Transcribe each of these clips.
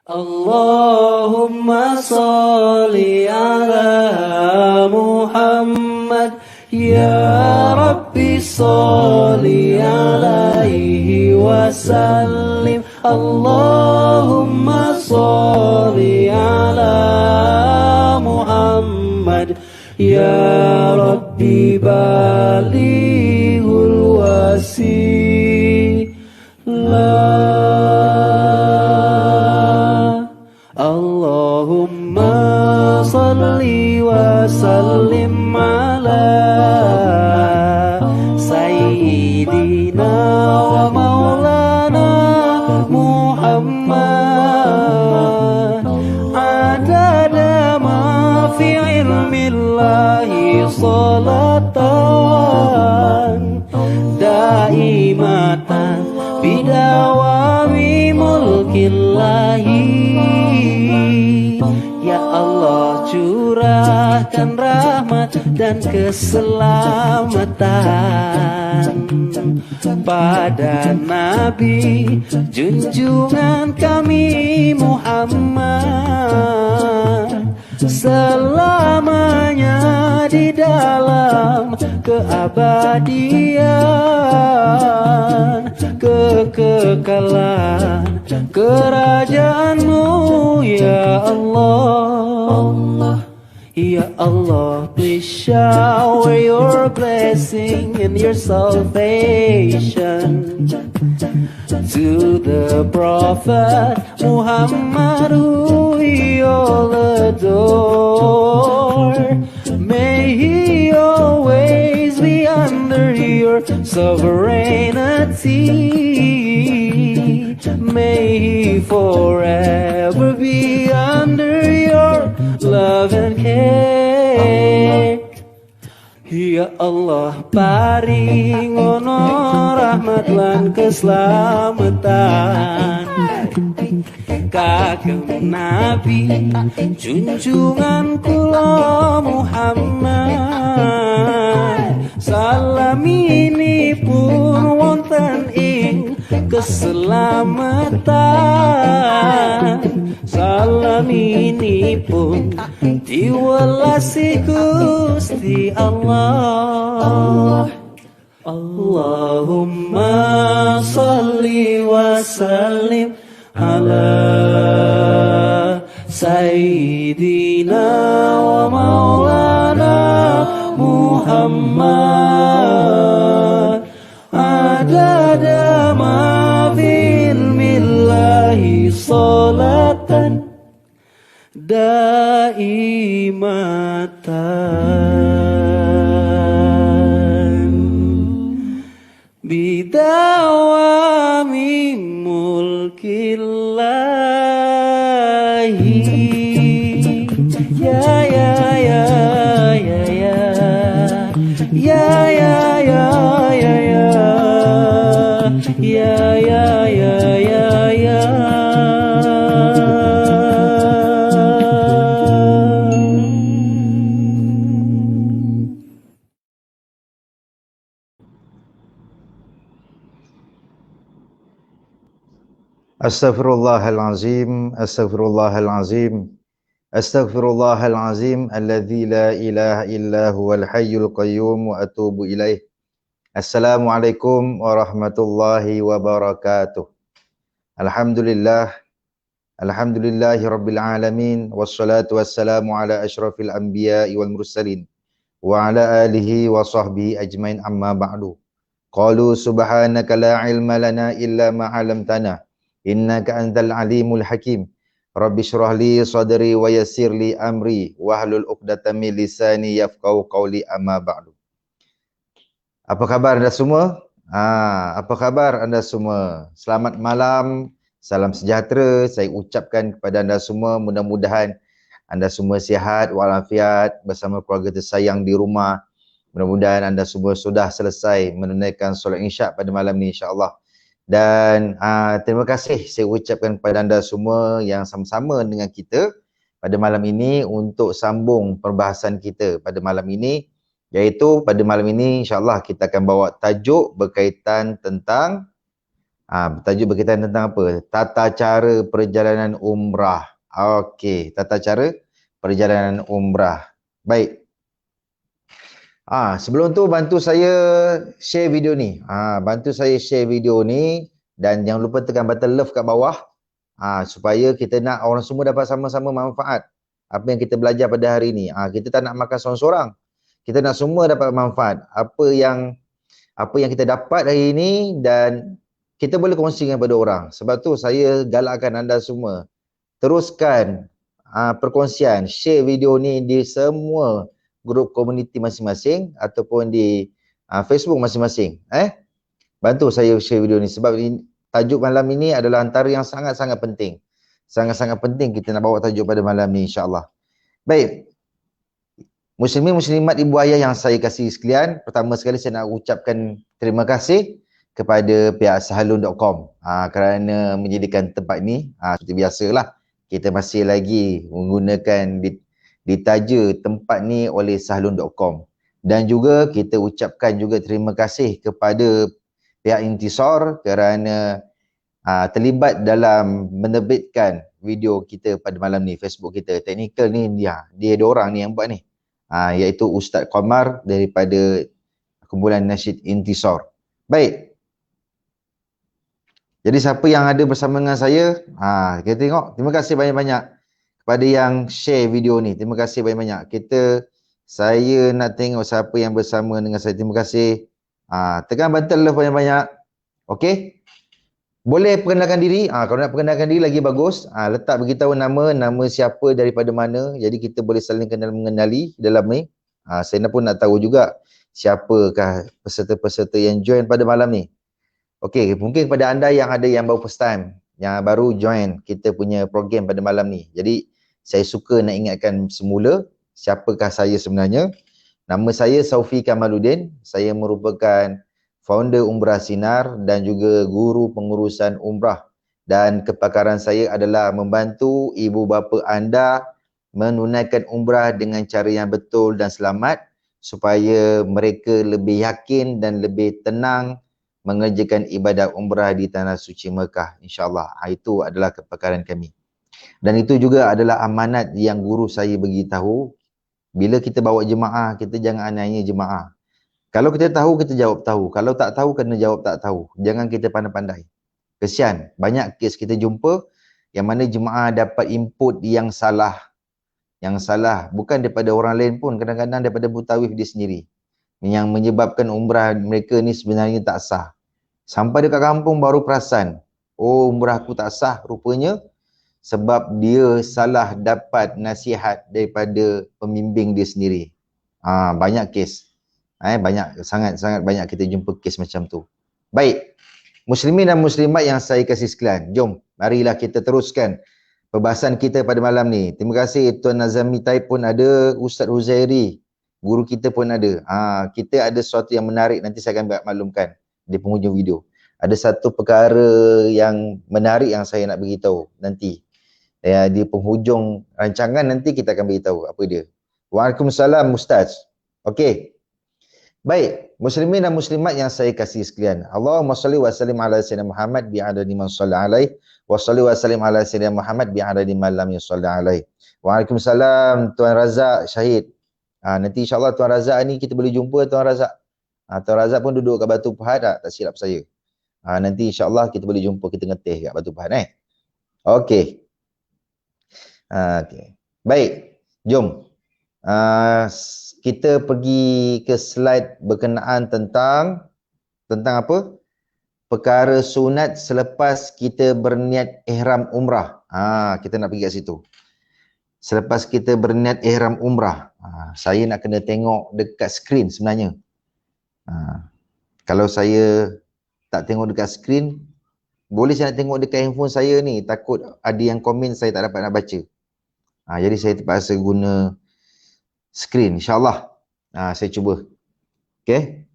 Allahumma salli ala Muhammad, ya Rabbi salli alaihi wasallim. Allahumma salli ala Muhammad, ya Rabbi balighul wasilah. Allahumma salli wa sallim ala Sayyidina wa maulana Muhammad, adada ma fi ilmillahi salatan daimatan bidawami mulkillahi. Ya Allah, curahkan rahmat dan keselamatan pada Nabi junjungan kami Muhammad, selamanya di dalam keabadian, kekekalan kerajaanmu ya Allah. Ya Allah, please shower your blessing and your salvation to the Prophet Muhammad, who we all adore. May he always be under your sovereignty. May he forever be under your love and care. Ya Allah, paringono rahmat lan keselamatan kagem Nabi junjungan kula Muhammad, salamini pun wonten ing keselamatan, salamini pun diwelasi Gusti Allah. Allahumma salli wa sallim ala Sayyidina wa maulana Muhammad, adada ma fi ilmillahi salatan daimatan bidawami mulkillahi. Ya ya ya ya ya ya ya ya ya ya ya ya ya ya. Astaghfirullahalazim, astaghfirullahalazim, astaghfirullahalazim, alladzi la ilaha illa huwal hayyul qayyum wa atubu ilaih. Assalamualaikum warahmatullahi wabarakatuh. Alhamdulillah, alhamdulillahi rabbil alamin, wassalatu wassalamu ala asyrafil anbiya'i wal mursalin wa ala alihi wa sahbihi ajmain, amma ba'du. Qalu subhanaka la ilma lana illa ma 'allamtana innaka antal alimul hakim. Rabbi shrah li sadri wa yassir li amri wahlul 'uqdatam min lisani yafqahu qawli, amma ba'du. Apa khabar anda semua? Apa khabar anda semua? Selamat malam, salam sejahtera saya ucapkan kepada anda semua. Mudah-mudahan anda semua sihat walafiat bersama keluarga tersayang di rumah. Mudah-mudahan anda semua sudah selesai menunaikan solat Isyak pada malam ni, insya-Allah. Dan terima kasih saya ucapkan kepada anda semua yang sama-sama dengan kita pada malam ini untuk sambung perbahasan kita pada malam ini, iaitu pada malam ini insya-Allah kita akan bawa tajuk berkaitan tentang Tajuk berkaitan tentang apa? Tata cara perjalanan umrah. Okey, tata cara perjalanan umrah. Baik. Sebelum tu bantu saya share video ni. Bantu saya share video ni dan jangan lupa tekan button love kat bawah. Supaya kita nak orang semua dapat sama-sama manfaat apa yang kita belajar pada hari ni. Kita tak nak makan seorang-seorang. Kita nak semua dapat manfaat. Apa yang kita dapat hari ini dan kita boleh kongsikan kepada orang. Sebab tu saya galakkan anda semua teruskan perkongsian, share video ni di semua grup komuniti masing-masing ataupun di Facebook masing-masing. Bantu saya share video ni sebab tajuk malam ini adalah antara yang sangat-sangat penting. Sangat-sangat penting kita nak bawa tajuk pada malam ni, insya-Allah. Baik. Muslimin muslimat ibu ayah yang saya kasihi sekalian, pertama sekali saya nak ucapkan terima kasih kepada pihak sahalun.com kerana menjadikan tempat ini seperti biasalah kita masih lagi menggunakan ditaja tempat ni oleh sahalun.com, dan juga kita ucapkan juga terima kasih kepada pihak Intisar kerana terlibat dalam menerbitkan video kita pada malam ni. Facebook kita, teknikal ni dia dua orang ni yang buat ni, iaitu Ustaz Qamar daripada kumpulan Nasyid Intisar. Baik, jadi siapa yang ada bersama dengan saya, kita tengok. Terima kasih banyak-banyak kepada yang share video ni. Terima kasih banyak-banyak. Saya nak tengok siapa yang bersama dengan saya. Terima kasih. Tekan button love banyak-banyak. Okey. Boleh perkenalkan diri. Kalau nak perkenalkan diri lagi bagus. Letak beritahu nama siapa daripada mana. Jadi kita boleh saling kenal mengenali dalam ni. Saya pun nak tahu juga siapakah peserta-peserta yang join pada malam ni. Okey, mungkin kepada anda yang ada yang baru first time, yang baru join kita punya program pada malam ni. Jadi, saya suka nak ingatkan semula siapakah saya sebenarnya. Nama saya Saufi Kamaluddin. Saya merupakan founder Umrah Sinar dan juga guru pengurusan umrah. Dan kepakaran saya adalah membantu ibu bapa anda menunaikan umrah dengan cara yang betul dan selamat supaya mereka lebih yakin dan lebih tenang mengerjakan ibadah umrah di Tanah Suci Mekah, insya-Allah. Itu adalah kepakaran kami. Dan itu juga adalah amanat yang guru saya beritahu. Bila kita bawa jemaah, kita jangan aniaya jemaah. Kalau kita tahu, kita jawab tahu. Kalau tak tahu, kena jawab tak tahu. Jangan kita pandai-pandai. Kesian, banyak kes kita jumpa yang mana jemaah dapat input yang salah. Yang salah, bukan daripada orang lain pun, kadang-kadang daripada mutawif dia sendiri. Yang menyebabkan umrah mereka ni sebenarnya tak sah. Sampai dekat kampung baru perasan, oh umrah aku tak sah rupanya sebab dia salah dapat nasihat daripada pembimbing dia sendiri. Banyak kes. Sangat-sangat banyak kita jumpa kes macam tu. Baik. Muslimin dan muslimat yang saya kasih sekalian, jom marilah kita teruskan perbahasan kita pada malam ni. Terima kasih Tuan Nazami Tai pun ada, Ustaz Huzairi guru kita pun ada. Kita ada sesuatu yang menarik, nanti saya akan maklumkan di penghujung video. Ada satu perkara yang menarik yang saya nak beritahu nanti. Di penghujung rancangan nanti kita akan beritahu apa dia. Waalaikumsalam Ustaz. Okey. Baik, muslimin dan muslimat yang saya kasih sekalian. Allahumma salli wa sallim ala sayyidina Muhammad bi'adadi man shalla alaihi wa salli wa sallim ala sayyidina Muhammad bi'adadi man lam yusalli alaihi. Waalaikumsalam Tuan Razak Syahid. Nanti insyaAllah Tuan Razak ni kita boleh jumpa Tuan Razak. Tuan Razak pun duduk kat Batu Pahat tak silap saya. Nanti insyaAllah kita boleh jumpa, kita ngeteh kat Batu Pahat. Okey. Okay. Baik, jom. Kita pergi ke slide berkenaan tentang apa? Perkara sunat selepas kita berniat ihram umrah. Kita nak pergi kat situ. Selepas kita berniat ihram umrah, saya nak kena tengok dekat skrin sebenarnya. Kalau saya tak tengok dekat skrin, boleh saya nak tengok dekat handphone saya ni. Takut ada yang komen saya tak dapat nak baca. Jadi saya terpaksa guna skrin, insyaAllah. Saya cuba. Okay.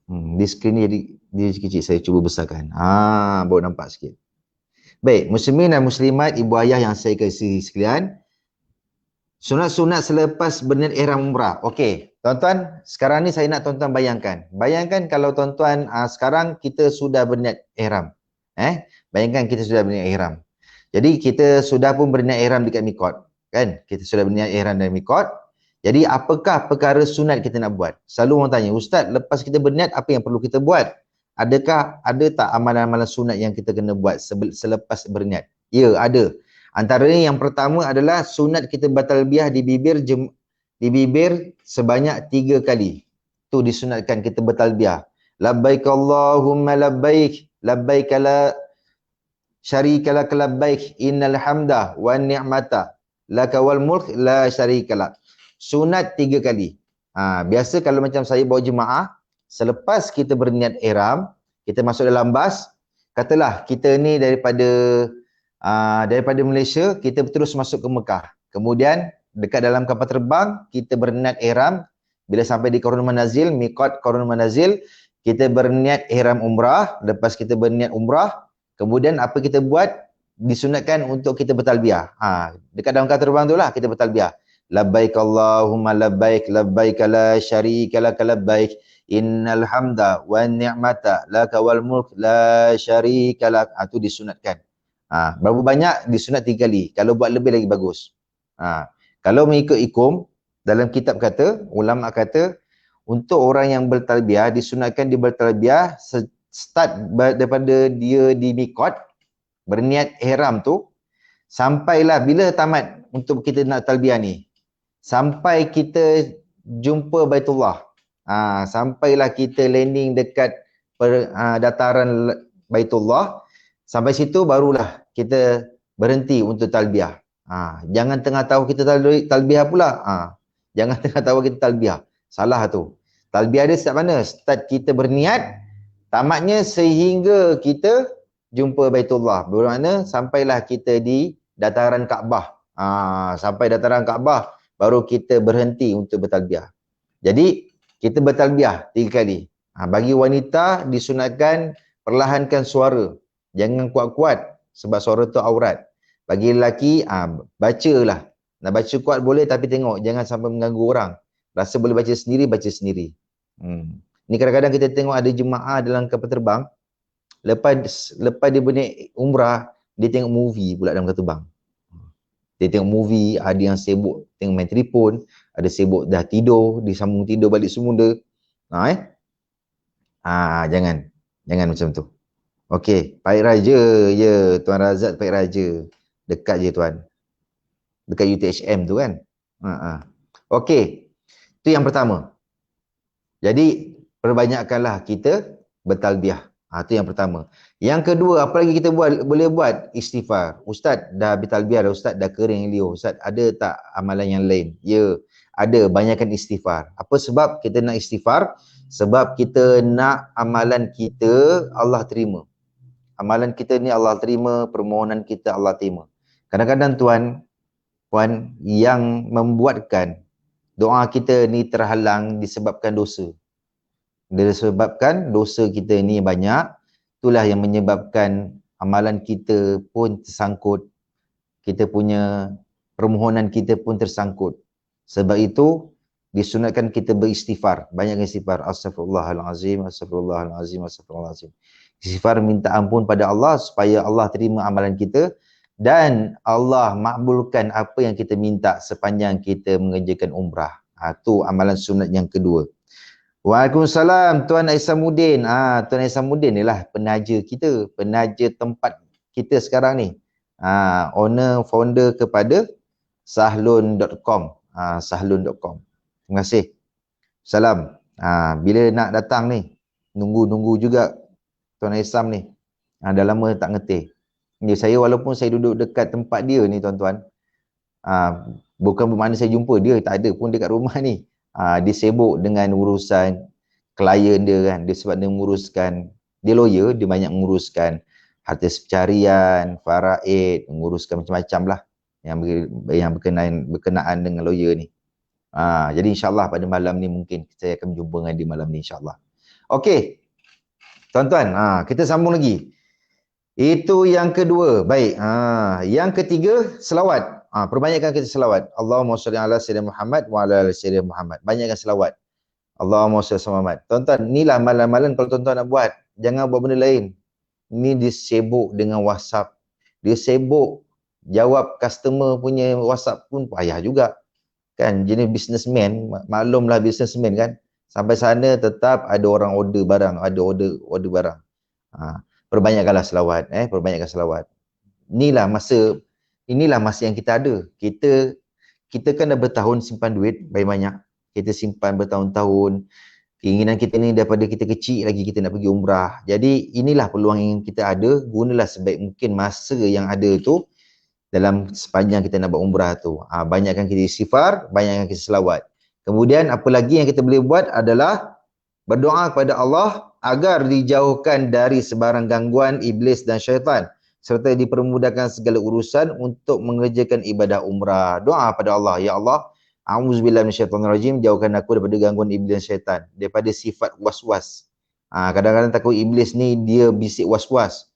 Di skrin ni jadi dia kecil, saya cuba besarkan. Baru nampak sikit. Baik, muslimin dan muslimat, ibu ayah yang saya kasih sekalian. Sunat-sunat selepas berniat ihram umrah. Okey, tuan-tuan, sekarang ni saya nak tuan-tuan bayangkan. Bayangkan kalau tuan-tuan sekarang kita sudah berniat ihram. Bayangkan kita sudah berniat ihram. Jadi kita sudah pun berniat ihram dekat mikot, kan? Kita sudah berniat ihram dari mikot. Jadi apakah perkara sunat kita nak buat? Selalu orang tanya, Ustaz, lepas kita berniat apa yang perlu kita buat? Ada tak amalan-amalan sunat yang kita kena buat selepas berniat? Ya, ada. Antaranya yang pertama adalah sunat kita bertalbiyah di bibir sebanyak 3 kali. Tu disunatkan kita bertalbiyah. Labbaik Allahumma labbaik, labbaik la syarika lak labbaik, innal hamda wan ni'mata laka wal mulk la syarika lak. Sunat 3 kali. Biasa kalau macam saya bawa jemaah, selepas kita berniat ihram, kita masuk dalam bas, katalah kita ni daripada Malaysia, kita terus masuk ke Mekah. Kemudian dekat dalam kapal terbang, kita berniat ihram. Bila sampai di Qarun Manazil, miqat Qarun Manazil, kita berniat ihram umrah. Lepas kita berniat umrah, kemudian apa kita buat? Disunatkan untuk kita bertalbiyah. Dekat dalam kapal terbang tu lah kita bertalbiyah. Labbaik Allahumma labbaik, labbaik la syarika lak labbaik, innal hamda wan ni'mata laka wal mulk la syarika lak. Tu disunatkan. Berapa banyak? Disunat 3 kali. Kalau buat lebih lagi bagus. Kalau mengikut ikum, dalam kitab kata, ulama kata, untuk orang yang bertalbiyah, disunatkan dia bertalbiyah start daripada dia di mikot, berniat ihram tu, sampailah bila tamat untuk kita nak talbiyah ni. Sampai kita jumpa Baitullah. Sampailah kita landing dekat dataran Baitullah. Sampai situ barulah kita berhenti untuk talbiyah. Jangan tengah tahu kita talbiyah pula. Jangan tengah tahu kita talbiyah. Salah tu. Talbiyah dia start mana? Start kita berniat, tamatnya sehingga kita jumpa Baitullah. Bermakna sampailah kita di dataran Kaabah. Sampai dataran Kaabah, baru kita berhenti untuk bertalbiyah. Jadi, kita bertalbiyah 3 kali. Bagi wanita, disunatkan perlahankan suara. Jangan kuat-kuat, sebab suara tu aurat. Bagi lelaki, bacalah. Nak baca kuat boleh, tapi tengok, jangan sampai mengganggu orang. Rasa boleh baca sendiri, baca sendiri. Ni kadang-kadang kita tengok ada jemaah dalam kapal terbang, lepas dia berniat umrah, dia tengok movie pula dalam kapal terbang. Dia tengok movie, ada yang sibuk tengok main telefon, ada sibuk dah tidur, disambung tidur balik semula. Jangan macam tu. Okey, Pahit Raja, ya, Tuan Razak Pahit Raja. Dekat je Tuan. Dekat UTHM tu kan. Okey, itu yang pertama. Jadi, perbanyakkanlah kita bertalbiyah. Itu yang pertama. Yang kedua, apa lagi kita boleh buat? Istighfar. Ustaz, dah bertalbiyah dah, Ustaz, dah kering liur. Ustaz, ada tak amalan yang lain? Ya, ada. Banyakkan istighfar. Apa sebab kita nak istighfar? Sebab kita nak amalan kita Allah terima. Amalan kita ni Allah terima, permohonan kita Allah terima. Kadang-kadang Puan, yang membuatkan doa kita ni terhalang disebabkan dosa. Disebabkan dosa kita ni banyak, itulah yang menyebabkan amalan kita pun tersangkut. Kita punya permohonan kita pun tersangkut. Sebab itu, disunatkan kita beristighfar. Banyak istighfar. Astaghfirullahalazim, astaghfirullahalazim, astaghfirullahalazim. Istighfar minta ampun pada Allah supaya Allah terima amalan kita dan Allah makbulkan apa yang kita minta sepanjang kita mengerjakan umrah. Itu amalan sunat yang kedua. Waalaikumsalam Tuan Aisamuddin. Tuan Aisamuddin ni lah penaja kita, penaja tempat kita sekarang ni. Owner, founder kepada sahlun.com. Sahlun.com. Terima kasih. Salam. Bila nak datang ni? Nunggu juga Tuan Aisam ni. Dah lama tak ngetih. Ni saya walaupun saya duduk dekat tempat dia ni tuan-tuan. Bukan bermakna saya jumpa dia, tak ada pun dekat rumah ni. Dia sibuk dengan urusan klien dia kan. Dia sebab dia menguruskan, dia lawyer, dia banyak menguruskan harta pencarian, faraid, menguruskan macam-macam lah yang berkenaan dengan lawyer ni. Jadi insyaAllah pada malam ni mungkin saya akan berjumpa dengan dia malam ni insyaAllah. Okey, tuan-tuan, kita sambung lagi. Itu yang kedua. Baik. Yang ketiga, selawat. Perbanyakkan kita selawat. Allahumma salli ala sayyidina Muhammad wa ala ali sayyidina Muhammad. Banyakkan selawat. Allahumma salli ala Muhammad. Tuan-tuan, inilah malam-malam kalau tuan-tuan nak buat. Jangan buat benda lain. ni dia sibuk dengan WhatsApp. Dia sibuk jawab customer punya WhatsApp pun payah juga. Kan jenis businessman, maklumlah businessman kan. Sampai sana tetap ada orang order barang, ada order barang. Perbanyakkanlah selawat, perbanyakkan selawat. Inilah masa yang kita ada. Kita kan dah bertahun simpan duit banyak-banyak. Kita simpan bertahun-tahun. Keinginan kita ni daripada kita kecil lagi kita nak pergi umrah. Jadi inilah peluang yang kita ada. Gunalah sebaik mungkin masa yang ada tu dalam sepanjang kita nak buat umrah tu. Banyakkan kita istighfar, banyakkan kita selawat. Kemudian apa lagi yang kita boleh buat adalah berdoa kepada Allah agar dijauhkan dari sebarang gangguan iblis dan syaitan, serta dipermudahkan segala urusan untuk mengerjakan ibadah umrah. Doa pada Allah, ya Allah, a'udzubillahi minasyaitonirrajim, jauhkan aku daripada gangguan iblis dan syaitan, daripada sifat was-was. Kadang-kadang takut iblis ni dia bisik was-was.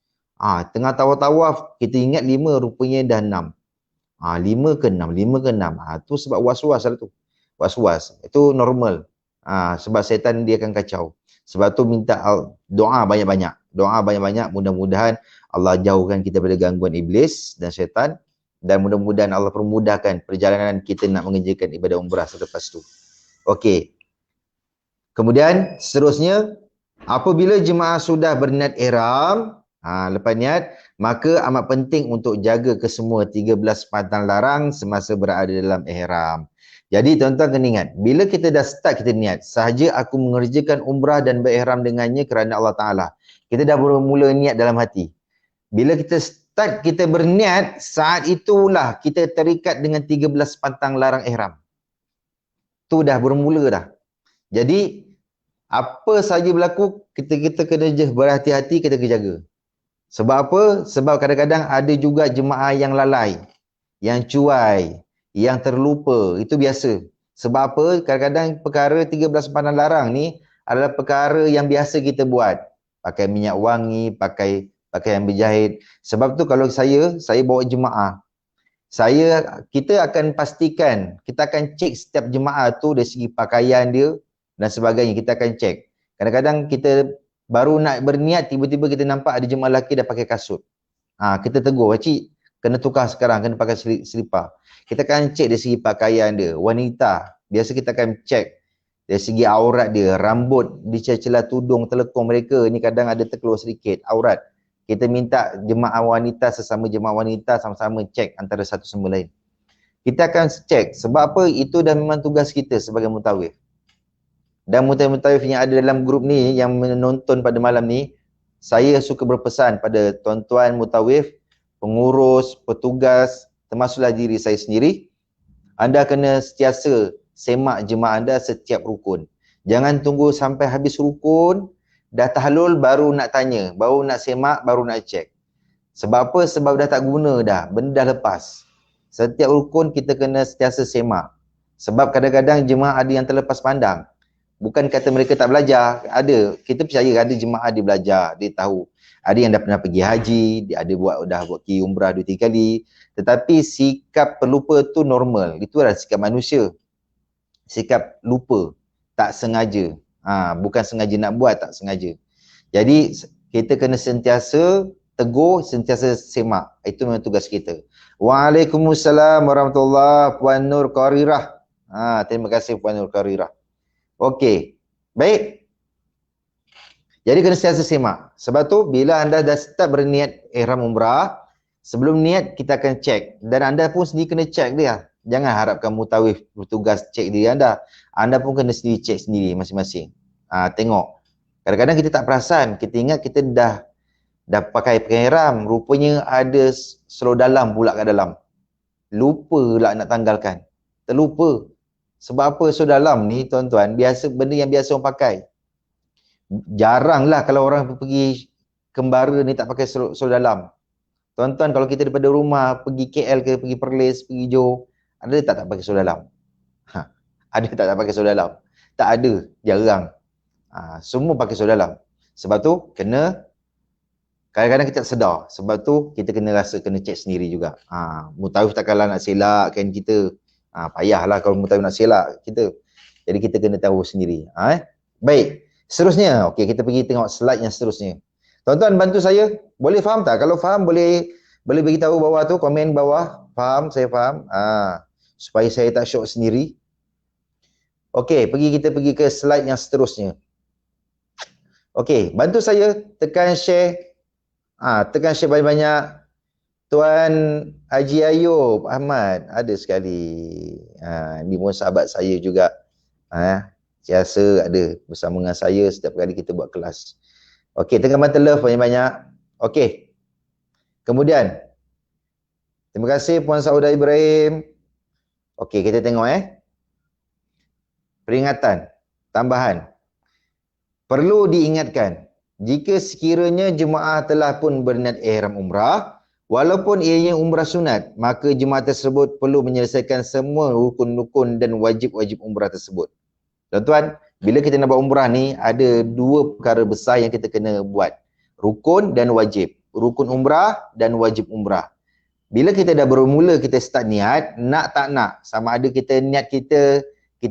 Tengah tawaf-tawaf kita ingat 5, rupanya dah 6. 5 ke 6, 5 ke 6. Tu sebab was-was lah tu. Was-was. Itu normal. Sebab syaitan dia akan kacau. Sebab tu minta doa banyak-banyak. Doa banyak-banyak, mudah-mudahan Allah jauhkan kita daripada gangguan iblis dan syaitan, dan mudah-mudahan Allah permudahkan perjalanan kita nak mengerjakan ibadah umrah selepas tu. Okey. Kemudian seterusnya, apabila jemaah sudah berniat ihram, lepas niat, maka amat penting untuk jaga kesemua 13 pantang larang semasa berada dalam ihram. Jadi tuan-tuan kena ingat, bila kita dah start kita niat, sahaja aku mengerjakan umrah dan berihram dengannya kerana Allah Ta'ala. Kita dah bermula niat dalam hati. Bila kita start kita berniat, saat itulah kita terikat dengan 13 pantang larang ihram. Tu dah bermula dah. Jadi apa saja berlaku, kita kena je berhati-hati, kita kena jaga. Sebab apa? Sebab kadang-kadang ada juga jemaah yang lalai, yang cuai, yang terlupa. Itu biasa. Sebab apa? Kadang-kadang perkara 13 pantang larang ni adalah perkara yang biasa kita buat. Pakai minyak wangi, pakai pakaian berjahit. Sebab tu kalau saya bawa jemaah, kita akan pastikan, kita akan cek setiap jemaah tu dari segi pakaian dia dan sebagainya. Kita akan cek. Kadang-kadang kita baru nak berniat, tiba-tiba kita nampak ada jemaah lelaki dah pakai kasut. Kita tegur, pakcik, kena tukar sekarang, kena pakai selipar. Kita akan cek dari segi pakaian dia. Wanita, biasa kita akan cek dari segi aurat dia, rambut di celah tudung telekung mereka ni kadang ada terkeluar sedikit aurat. Kita minta jemaah wanita, sesama jemaah wanita sama-sama cek antara satu sama lain. Kita akan cek, sebab apa? Itu dah memang tugas kita sebagai mutawif. Dan mutawif yang ada dalam grup ni, yang menonton pada malam ni, saya suka berpesan pada tuan-tuan mutawif, pengurus, petugas, termasuklah diri saya sendiri, anda kena sentiasa semak jemaah anda setiap rukun. Jangan tunggu sampai habis rukun, dah tahlul baru nak tanya, baru nak semak, baru nak cek. Sebab apa? Sebab dah tak guna dah, benda dah lepas. Setiap rukun kita kena sentiasa semak. Sebab kadang-kadang jemaah ada yang terlepas pandang. Bukan kata mereka tak belajar, ada. Kita percaya ada jemaah dia belajar, dia tahu. Ada yang dah pernah pergi haji, dia ada dah buat pergi umrah 2-3 kali. Tetapi sikap pelupa tu normal. Itu adalah sikap manusia. Sikap lupa, tak sengaja. Bukan sengaja nak buat, tak sengaja. Jadi kita kena sentiasa tegur, sentiasa semak. Itu memang tugas kita. Waalaikumsalam warahmatullahi wabarakatuh, Puan Nur Qarirah. Terima kasih Puan Nur Qarirah. Okey. Baik. Jadi kena sentiasa semak. Sebab tu bila anda dah start berniat ihram umrah, sebelum niat kita akan cek. Dan anda pun sendiri kena cek dia. Jangan harapkan mutawif bertugas cek diri anda. Anda pun kena sendiri cek sendiri masing-masing. Tengok. Kadang-kadang kita tak perasan. Kita ingat kita dah pakai pakaian ihram. Rupanya ada seluar dalam pula kat dalam. Lupa lah nak tanggalkan. Terlupa. Sebab apa seluar dalam ni tuan-tuan, benda yang biasa orang pakai. Jaranglah kalau orang pergi kembara ni tak pakai seluar dalam. Tuan-tuan kalau kita daripada rumah pergi KL ke, pergi Perlis, pergi Johor, ada tak pakai seluar dalam? Ada tak pakai seluar dalam? Tak ada, jarang. Semua pakai seluar dalam. Sebab tu kadang-kadang kita tak sedar. Sebab tu kita kena cek sendiri juga. Mutawif takkanlah nak selakkan kita. Payahlah kalau mutawif nak selak kita. Jadi kita kena tahu sendiri. Baik. Seterusnya, okey, kita pergi tengok slide yang seterusnya. Tuan-tuan bantu saya. Boleh faham tak? Kalau faham boleh beritahu bawah tu, komen bawah. Faham, saya faham. Supaya saya tak syok sendiri. Okey, kita pergi ke slide yang seterusnya. Okey, bantu saya tekan share. Tekan share banyak-banyak. Tuan Haji Ayub Ahmad ada sekali. Ni pun sahabat saya juga. Biasa ada bersama dengan saya setiap kali kita buat kelas. Okey, tekan button love banyak-banyak. Okey. Kemudian, terima kasih Puan Saudah Ibrahim. Okey, kita tengok peringatan tambahan. Perlu diingatkan, jika sekiranya jemaah telah pun berniat ihram umrah, walaupun ianya umrah sunat, maka jemaah tersebut perlu menyelesaikan semua rukun-rukun dan wajib-wajib umrah tersebut. Tuan-tuan, bila kita nak buat umrah ni, ada dua perkara besar yang kita kena buat. Rukun dan wajib. Rukun umrah dan wajib umrah. Bila kita dah bermula, kita start niat, nak tak nak. Sama ada kita niat kita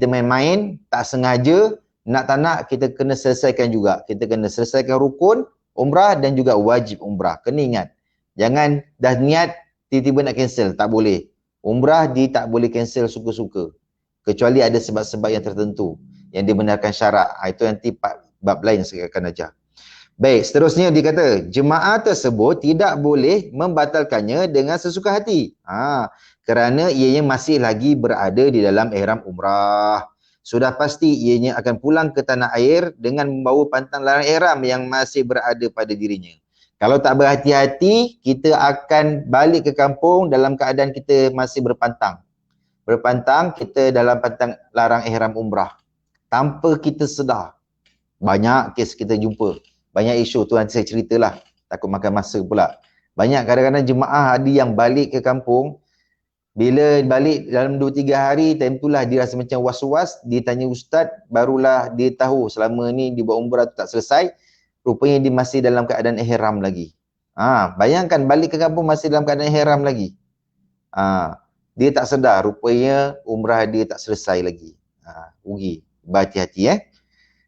main-main, tak sengaja, nak tak nak, kita kena selesaikan juga. Kita kena selesaikan rukun, umrah dan juga wajib umrah. Kena ingat. Jangan dah niat, tiba-tiba nak cancel. Tak boleh. Umrah dia tak boleh cancel suka-suka. Kecuali ada sebab-sebab yang tertentu. Yang dibenarkan syarak. Itu nanti bab lain saya akan ajar. Baik, seterusnya dia kata, jemaah tersebut tidak boleh membatalkannya dengan sesuka hati. Kerana ianya masih lagi berada di dalam ihram umrah. Sudah pasti ianya akan pulang ke tanah air dengan membawa pantang larang ihram yang masih berada pada dirinya. Kalau tak berhati-hati, kita akan balik ke kampung dalam keadaan kita masih berpantang. Berpantang, kita dalam pantang larang ihram umrah. Tanpa kita sedar. Banyak kes kita jumpa. Banyak isu tu nanti saya ceritalah. Takut makan masa pula. Banyak kadang-kadang jemaah ada yang balik ke kampung. Bila balik dalam 2-3 hari, time itulah dia rasa macam was-was. Dia tanya ustaz, barulah dia tahu selama ni dia buat umrah tu tak selesai. Rupanya dia masih dalam keadaan ihram lagi. Bayangkan balik ke kampung masih dalam keadaan ihram lagi. Dia tak sedar, rupanya umrah dia tak selesai lagi. Rugi. Berhati-hati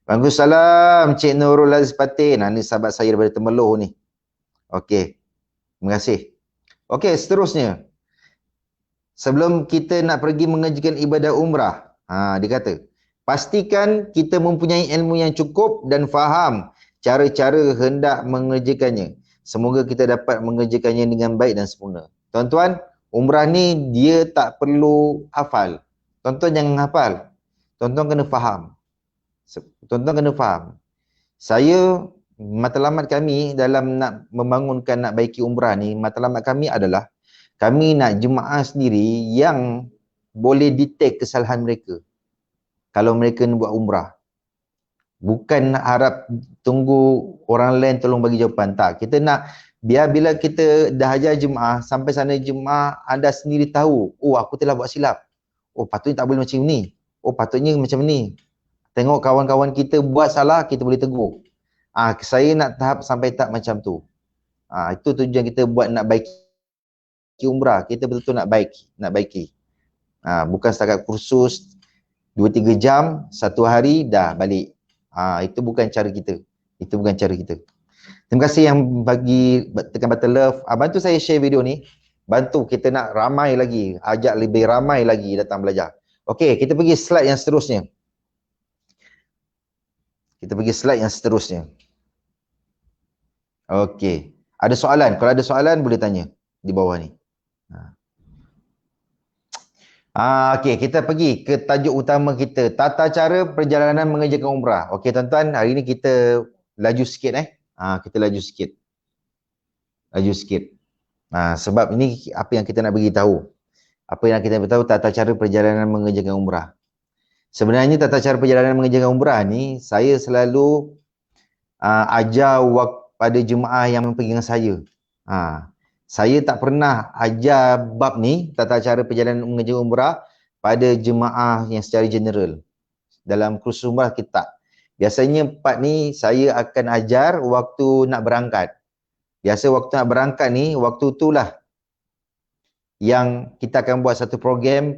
Waalaikumsalam Cik Nurul Aziz Patin. Ni sahabat saya daripada Temeloh ni. Okey. Terima kasih. Okey, seterusnya. Sebelum kita nak pergi mengerjakan ibadah umrah, dia kata, pastikan kita mempunyai ilmu yang cukup dan faham cara-cara hendak mengerjakannya. Semoga kita dapat mengerjakannya dengan baik dan sempurna. Tuan-tuan, umrah ni dia tak perlu hafal. Tuan-tuan jangan hafal. Tuan-tuan kena faham. Tuan-tuan kena faham. Saya, matlamat kami dalam nak membangunkan, nak baiki umrah ni, matlamat kami adalah kami nak jemaah sendiri yang boleh detect kesalahan mereka kalau mereka nak buat umrah. Bukan nak harap tunggu orang lain tolong bagi jawapan. Tak, kita nak biar bila kita dah ajar jemaah, sampai sana jemaah anda sendiri tahu, oh aku telah buat silap. Oh patutnya tak boleh macam ni. Oh patutnya macam ni. Tengok kawan-kawan kita buat salah, kita boleh tegur. Saya nak tahap sampai tak macam tu. Itu tujuan kita buat nak baiki umrah. Kita betul-betul nak baiki. Bukan setakat kursus 2-3 jam, 1 hari dah balik. Itu bukan cara kita. Terima kasih yang bagi tekan button love. Bantu saya share video ni. Bantu kita nak ramai lagi. Ajak lebih ramai lagi datang belajar. Okey, kita pergi slide yang seterusnya. Okey. Ada soalan? Kalau ada soalan boleh tanya di bawah ni. Okey, kita pergi ke tajuk utama kita. Tata cara perjalanan mengerjakan umrah. Okey tuan-tuan, hari ni kita laju sikit kita laju sikit. Sebab ini apa yang kita nak bagi tahu. Apa yang kita beritahu tata cara perjalanan mengerjakan umrah. Sebenarnya tata cara perjalanan mengerjakan umrah ni saya selalu ajar pada jemaah yang pergi dengan saya. Saya tak pernah ajar bab ni, tata cara perjalanan mengerjakan umrah pada jemaah yang secara general. Dalam kursus umrah kita tak. Biasanya part ni saya akan ajar waktu nak berangkat. Biasa waktu nak berangkat ni, waktu itulah yang kita akan buat satu program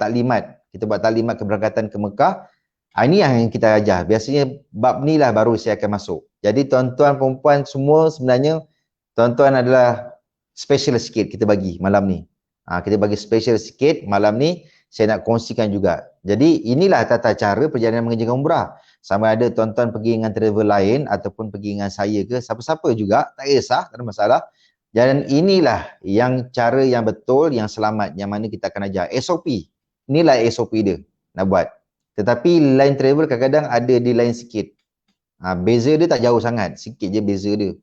taklimat. Kita buat taklimat keberangkatan ke Mekah. Ini yang kita ajar. Biasanya bab ni lah baru saya akan masuk. Jadi tuan-tuan perempuan semua sebenarnya tuan-tuan adalah special sikit kita bagi malam ni. Kita bagi special sikit malam ni, saya nak kongsikan juga. Jadi inilah tata cara perjalanan mengerjakan umrah. Sama ada tuan-tuan pergi dengan travel lain ataupun pergi dengan saya ke, siapa-siapa juga, tak kisah, tak ada masalah. Dan inilah yang cara yang betul, yang selamat, yang mana kita akan ajar. SOP. Inilah SOP dia nak buat. Tetapi line travel kadang-kadang ada di lain sikit. Beza dia tak jauh sangat. Sikit je beza dia.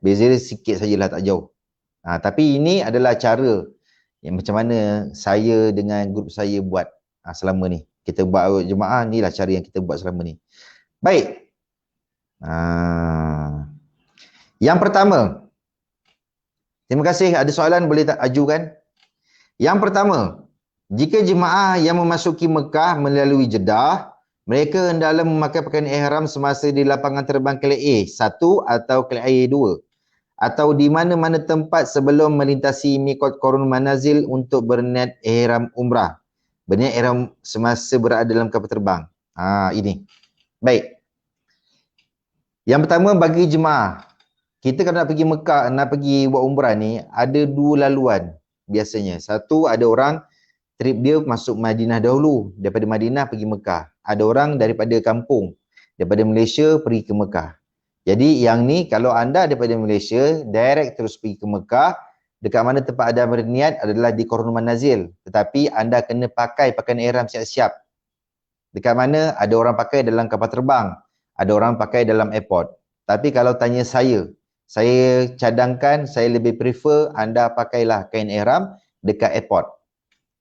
Beza dia sikit sajalah, tak jauh. Tapi ini adalah cara yang macam mana saya dengan grup saya buat selama ni. Kita buat jemaah, inilah cara yang kita buat selama ni. Baik. Yang pertama. Terima kasih. Ada soalan boleh tak ajukan? Yang pertama. Jika jemaah yang memasuki Mekah melalui Jeddah, mereka hendaklah memakai pakaian ihram semasa di lapangan terbang KLIA 1 atau KLIA 2 atau di mana-mana tempat sebelum melintasi Miqat Qarun Manazil untuk berniat ihram umrah. Berniat ihram semasa berada dalam kapal terbang. Ini. Baik. Yang pertama bagi jemaah, kita kalau nak pergi Mekah, nak pergi buat umrah ni, ada dua laluan biasanya. Satu, ada orang trip dia masuk Madinah dahulu, daripada Madinah pergi Mekah. Ada orang daripada kampung, daripada Malaysia pergi ke Mekah. Jadi yang ni kalau anda daripada Malaysia, direct terus pergi ke Mekah, dekat mana tempat anda berniat adalah di Qarun Manazil. Tetapi anda kena pakai pakaian ihram siap-siap. Dekat mana ada orang pakai dalam kapal terbang, ada orang pakai dalam airport. Tapi kalau tanya saya cadangkan, saya lebih prefer anda pakailah kain ihram dekat airport.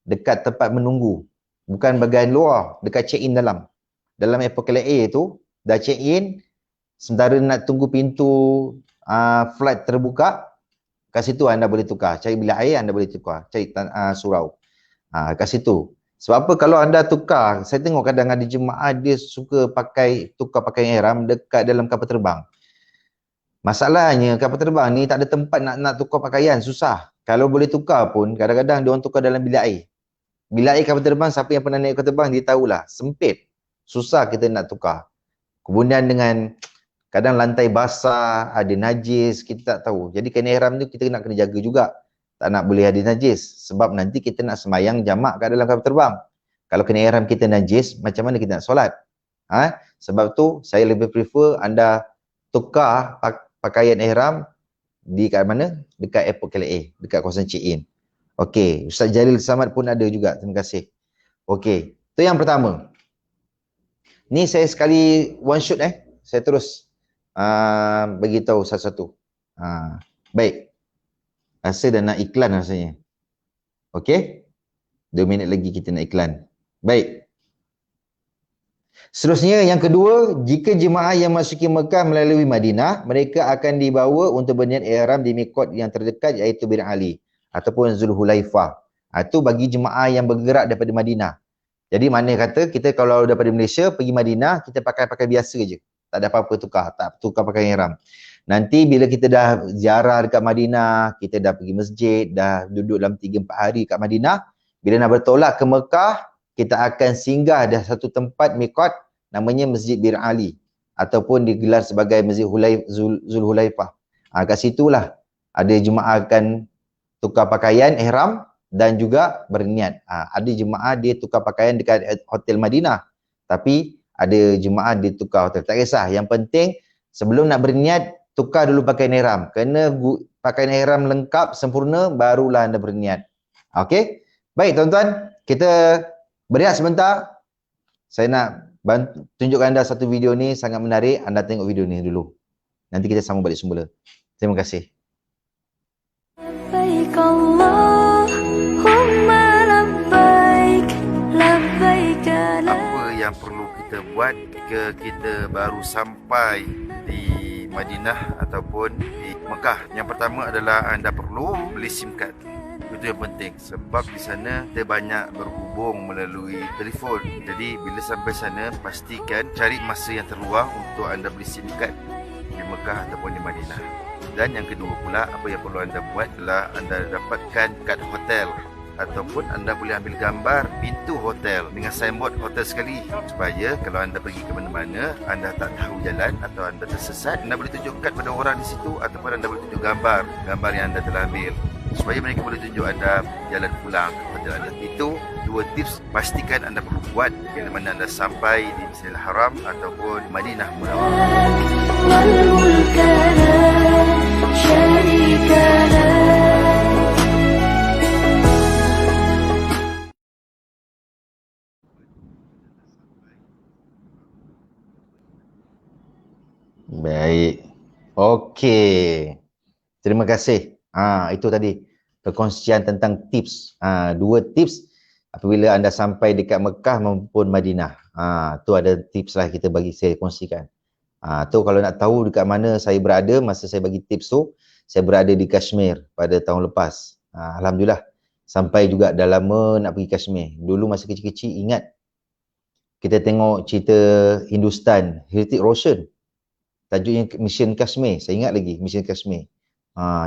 Dekat tempat menunggu. Bukan bahagian luar, dekat check-in dalam. Dalam airport KLIA tu, dah check-in, sementara nak tunggu pintu flight terbuka, kat situ anda boleh tukar. Cari bilik air, anda boleh tukar. Cari surau. Kat situ. Sebab apa kalau anda tukar, saya tengok kadang ada jemaah dia suka tukar pakaian ihram dekat dalam kapal terbang. Masalahnya kapal terbang ni tak ada tempat nak tukar pakaian, susah. Kalau boleh tukar pun, kadang-kadang dia orang tukar dalam bilik air. Bilik air kapal terbang, siapa yang pernah naik kapal terbang, dia tahulah. Sempit. Susah kita nak tukar. Kemudian dengan kadang lantai basah, ada najis, kita tak tahu. Jadi kain ihram tu kita nak kena jaga juga. Tak nak boleh ada najis. Sebab nanti kita nak semayang jamak kat dalam kapal terbang. Kalau kain ihram kita najis, macam mana kita nak solat? Sebab tu, saya lebih prefer anda tukar pakaian ihram di kat mana? Dekat airport KLIA, dekat kawasan check-in. Okey, Ustaz Jalil Samad pun ada juga. Terima kasih. Okey, itu yang pertama. Ni saya sekali one shot Saya terus bagi tahu satu-satu. Baik. Rasa dah nak iklan rasanya. Okey. 2 minit lagi kita nak iklan. Baik. Seterusnya yang kedua, jika jemaah yang masuki Mekah melalui Madinah, mereka akan dibawa untuk berniat ihram di miqat yang terdekat iaitu Bir Ali ataupun Zulhulaifah. Itu bagi jemaah yang bergerak daripada Madinah. Jadi mana kata kita kalau daripada Malaysia pergi Madinah, kita pakai biasa je. Tak ada apa-apa tukar, tak tukar pakai ihram. Nanti bila kita dah ziarah dekat Madinah, kita dah pergi masjid, dah duduk dalam 3-4 hari kat Madinah, bila nak bertolak ke Mekah, kita akan singgah dah satu tempat miqat namanya Masjid Bir Ali ataupun digelar sebagai Masjid Zulhulaifah. Kat situlah ada jemaah akan tukar pakaian ihram dan juga berniat. Ada jemaah dia tukar pakaian dekat hotel Madinah, tapi ada jemaah dia tukar hotel. Tak kisah, yang penting sebelum nak berniat tukar dulu pakaian ihram. Kena pakaian ihram lengkap sempurna barulah anda berniat. Okey? Baik tuan-tuan, kita berehat sebentar. Saya nak tunjukkan anda satu video ni sangat menarik. Anda tengok video ni dulu. Nanti kita sambung balik semula. Terima kasih. Labbaik Allahumma labbaik, labbaik la. Apa yang perlu kita buat jika kita baru sampai di Madinah ataupun di Mekah? Yang pertama adalah anda perlu beli SIM card. Itu yang penting sebab di sana kita banyak berhubung melalui telefon. Jadi bila sampai sana pastikan cari masa yang terluang untuk anda beli SIM card di Mekah ataupun di Madinah. Dan yang kedua pula, apa yang perlu anda buat adalah anda dapatkan kad hotel ataupun anda boleh ambil gambar pintu hotel dengan signboard hotel sekali, supaya kalau anda pergi ke mana-mana, anda tak tahu jalan atau anda tersesat, anda boleh tunjukkan pada orang di situ, ataupun anda boleh tunjuk gambar yang anda telah ambil, supaya mereka boleh tunjuk anda jalan pulang ke hotel anda. Itu dua tips pastikan anda perlu buat bila mana anda sampai di Masjidil Haram ataupun Madinah Munawwarah. والملك لا شريك له. Baik. Okey. Terima kasih. Itu tadi perkongsian tentang tips. Dua tips apabila anda sampai dekat Mekah maupun Madinah. Tu ada tips lah kita bagi saya kongsikan. Tu kalau nak tahu dekat mana saya berada masa saya bagi tips tu, saya berada di Kashmir pada tahun lepas. Alhamdulillah. Sampai juga dah lama nak pergi Kashmir. Dulu masa kecil-kecil ingat kita tengok cerita Hindustan, Hrithik Roshan. Tajuknya Mission Kashmir. Saya ingat lagi Mission Kashmir.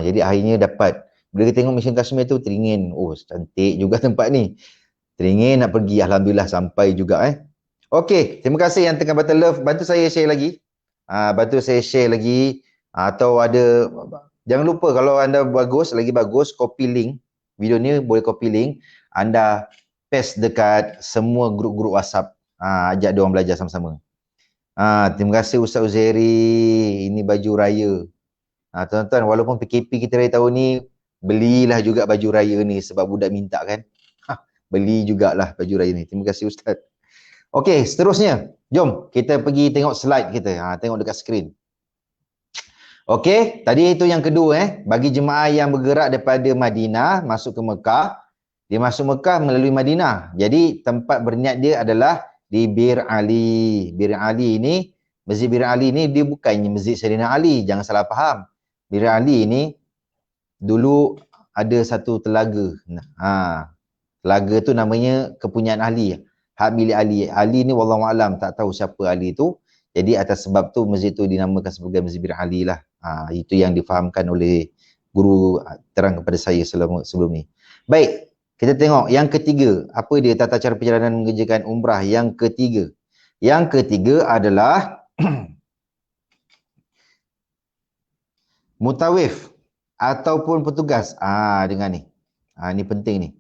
Jadi akhirnya dapat. Bila kita tengok Mission Kashmir tu teringin. Oh, cantik juga tempat ni. Teringin nak pergi. Alhamdulillah sampai juga. Okey, terima kasih yang tengah Battle Love. Bantu saya share lagi. Bantu saya share lagi. Atau ada, jangan lupa kalau anda lagi bagus, copy link. Video ni boleh copy link. Anda paste dekat semua grup-grup WhatsApp. Ajak dia orang belajar sama-sama. Terima kasih Ustaz Uzairi. Ini baju raya. Tuan-tuan, walaupun PKP kita raya tahun ni, belilah juga baju raya ni sebab budak minta kan. Beli jugalah baju raya ni. Terima kasih Ustaz. Okey, seterusnya. Jom kita pergi tengok slide kita. Tengok dekat skrin. Okey, tadi itu yang kedua bagi jemaah yang bergerak daripada Madinah masuk ke Mekah. Dia masuk Mekah melalui Madinah. Jadi tempat berniat dia adalah di Bir Ali. Bir Ali ini, Masjid Bir Ali ini dia bukannya Masjid Sayyidina Ali, jangan salah faham. Bir Ali ini dulu ada satu telaga. Telaga tu namanya kepunyaan Ali. Hak milik Ali. Ali ni wallahualam tak tahu siapa Ali tu. Jadi atas sebab tu masjid tu dinamakan sebagai Masjid Bir Ali lah. Itu yang difahamkan oleh guru terang kepada saya sebelum ni. Baik. Kita tengok yang ketiga, apa dia tata cara perjalanan mengerjakan umrah yang ketiga. Yang ketiga adalah mutawif ataupun petugas. Dengar ni. Ni penting ni.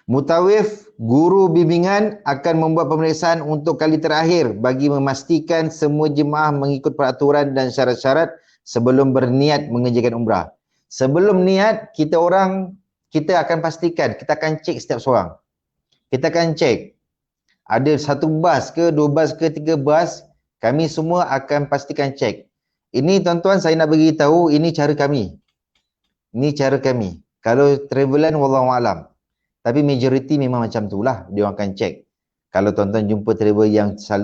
Mutawif, guru bimbingan akan membuat pemeriksaan untuk kali terakhir bagi memastikan semua jemaah mengikut peraturan dan syarat-syarat sebelum berniat mengerjakan umrah. Sebelum niat, kita akan pastikan, kita akan cek setiap seorang. Kita akan cek, ada satu bas ke, dua bas ke, tiga bas, kami semua akan pastikan cek. Ini tuan-tuan saya nak bagi tahu, ini cara kami. Ini cara kami. Kalau travelan, wallahualam. Tapi majoriti memang macam tu lah, dia orang akan cek. Kalau tuan-tuan jumpa travel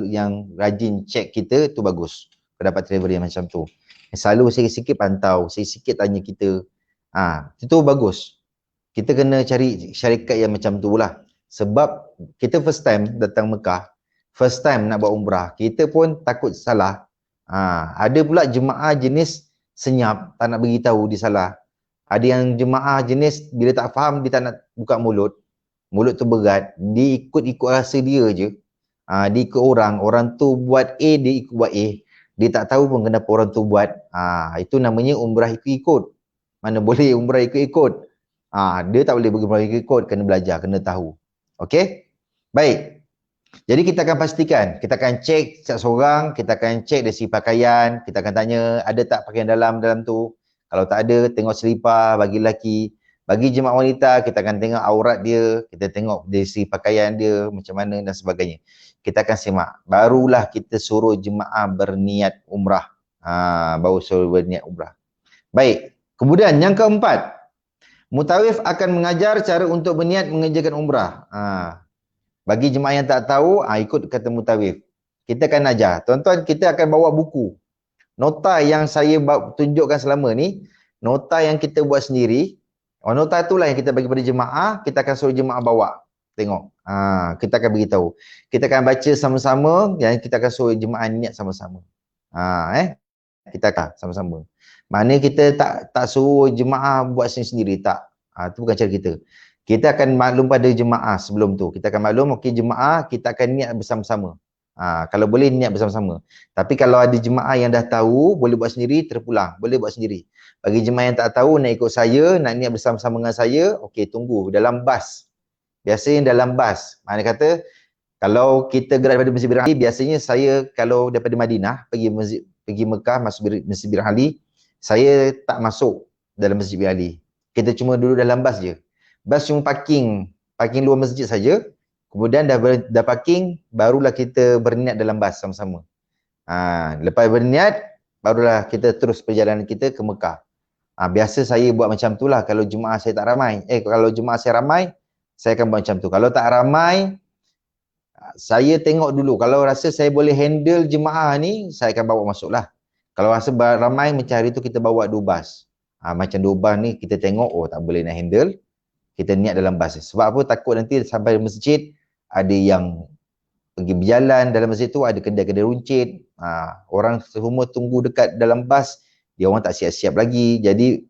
yang rajin cek kita, tu bagus. Dapat travel yang macam tu. Selalu sikit-sikit pantau, sikit-sikit tanya kita. Itu bagus. Kita kena cari syarikat yang macam tu lah. Sebab kita first time datang Mekah, first time nak buat umrah, kita pun takut salah. Ada pula jemaah jenis senyap, tak nak beritahu dia salah. Ada yang jemaah jenis bila tak faham, dia tak nak buka mulut. Mulut tu berat, dia ikut rasa dia je. Dia ikut orang tu buat A, dia ikut buat A. Dia tak tahu pun kenapa orang tu buat. Itu namanya umrah ikut-ikut. Mana boleh umrah ikut-ikut. Dia tak boleh pergi umrah ikut-ikut. Kena belajar, kena tahu. Okey? Baik. Jadi kita akan pastikan. Kita akan cek setiap seorang. Kita akan cek dari segi pakaian. Kita akan tanya, ada tak pakaian dalam tu? Kalau tak ada, tengok selipar bagi lelaki. Bagi jemaah wanita, kita akan tengok aurat dia. Kita tengok dari segi pakaian dia, macam mana dan sebagainya. Kita akan simak. Barulah kita suruh jemaah berniat umrah. Baru suruh berniat umrah. Baik. Kemudian yang keempat. Mutawif akan mengajar cara untuk berniat mengerjakan umrah. Bagi jemaah yang tak tahu, ikut kata mutawif. Kita akan ajar. Tuan-tuan, kita akan bawa buku. Nota yang saya tunjukkan selama ni, nota yang kita buat sendiri. Nota itulah yang kita bagi pada jemaah, kita akan suruh jemaah bawa. Tengok. Kita akan beritahu. Kita akan baca sama-sama dan kita akan suruh jemaah niat sama-sama. Kita akan sama-sama. Mana kita tak suruh jemaah buat sendiri, tak. Itu bukan cara kita. Kita akan maklum pada jemaah sebelum tu. Kita akan maklum, okey jemaah, kita akan niat bersama-sama. Kalau boleh niat bersama-sama. Tapi kalau ada jemaah yang dah tahu, boleh buat sendiri, terpulang. Boleh buat sendiri. Bagi jemaah yang tak tahu, nak ikut saya, nak niat bersama-sama dengan saya, okey tunggu dalam bas. Biasanya dalam bas. Mana kata, kalau kita gerak daripada Masjid Bir Ali, biasanya saya kalau daripada Madinah, pergi Mekah, masuk Masjid Bir Ali, saya tak masuk dalam Masjid Bir Ali. Kita cuma duduk dalam bas je. Bas cuma parking luar masjid saja. Kemudian dah parking, barulah kita berniat dalam bas sama-sama. Lepas berniat, barulah kita terus perjalanan kita ke Mekah. Biasa saya buat macam tu lah kalau jemaah saya tak ramai. Kalau jemaah saya ramai, saya akan buat macam tu. Kalau tak ramai, saya tengok dulu. Kalau rasa saya boleh handle jemaah ni, saya akan bawa masuk lah. Kalau rasa ramai, macam hari tu kita bawa 2 bas. Macam 2 bas ni kita tengok, tak boleh nak handle. Kita niat dalam bas. Sebab apa? Takut nanti sampai masjid, ada yang pergi berjalan dalam masjid tu, ada kedai-kedai runcit. Orang semua tunggu dekat dalam bas, dia orang tak siap-siap lagi. Jadi,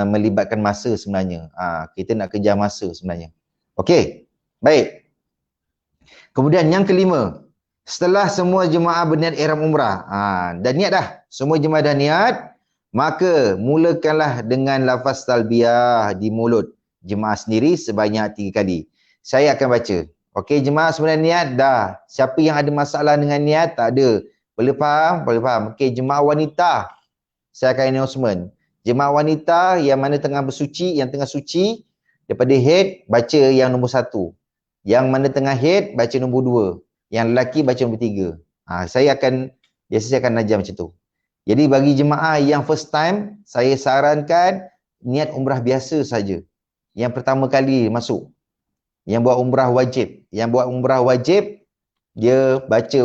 melibatkan masa sebenarnya. Kita nak kejar masa sebenarnya. Okey, baik. Kemudian yang kelima, setelah semua jemaah berniat ihram umrah, dah niat dah. Semua jemaah dah niat, maka mulakanlah dengan lafaz talbiyah di mulut jemaah sendiri sebanyak 3 kali. Saya akan baca. Okey, jemaah semua niat dah. Siapa yang ada masalah dengan niat? Tak ada. Boleh faham? Boleh faham. Okey, jemaah wanita, saya akan announcement. Jemaah wanita yang mana tengah bersuci, yang tengah suci, daripada head, baca yang nombor 1. Yang mana tengah head, baca nombor 2. Yang lelaki, baca nombor 3. Biasa saya akan ajar macam tu. Jadi bagi jemaah yang first time, saya sarankan niat umrah biasa saja. Yang pertama kali masuk. Yang buat umrah wajib. Yang buat umrah wajib, dia baca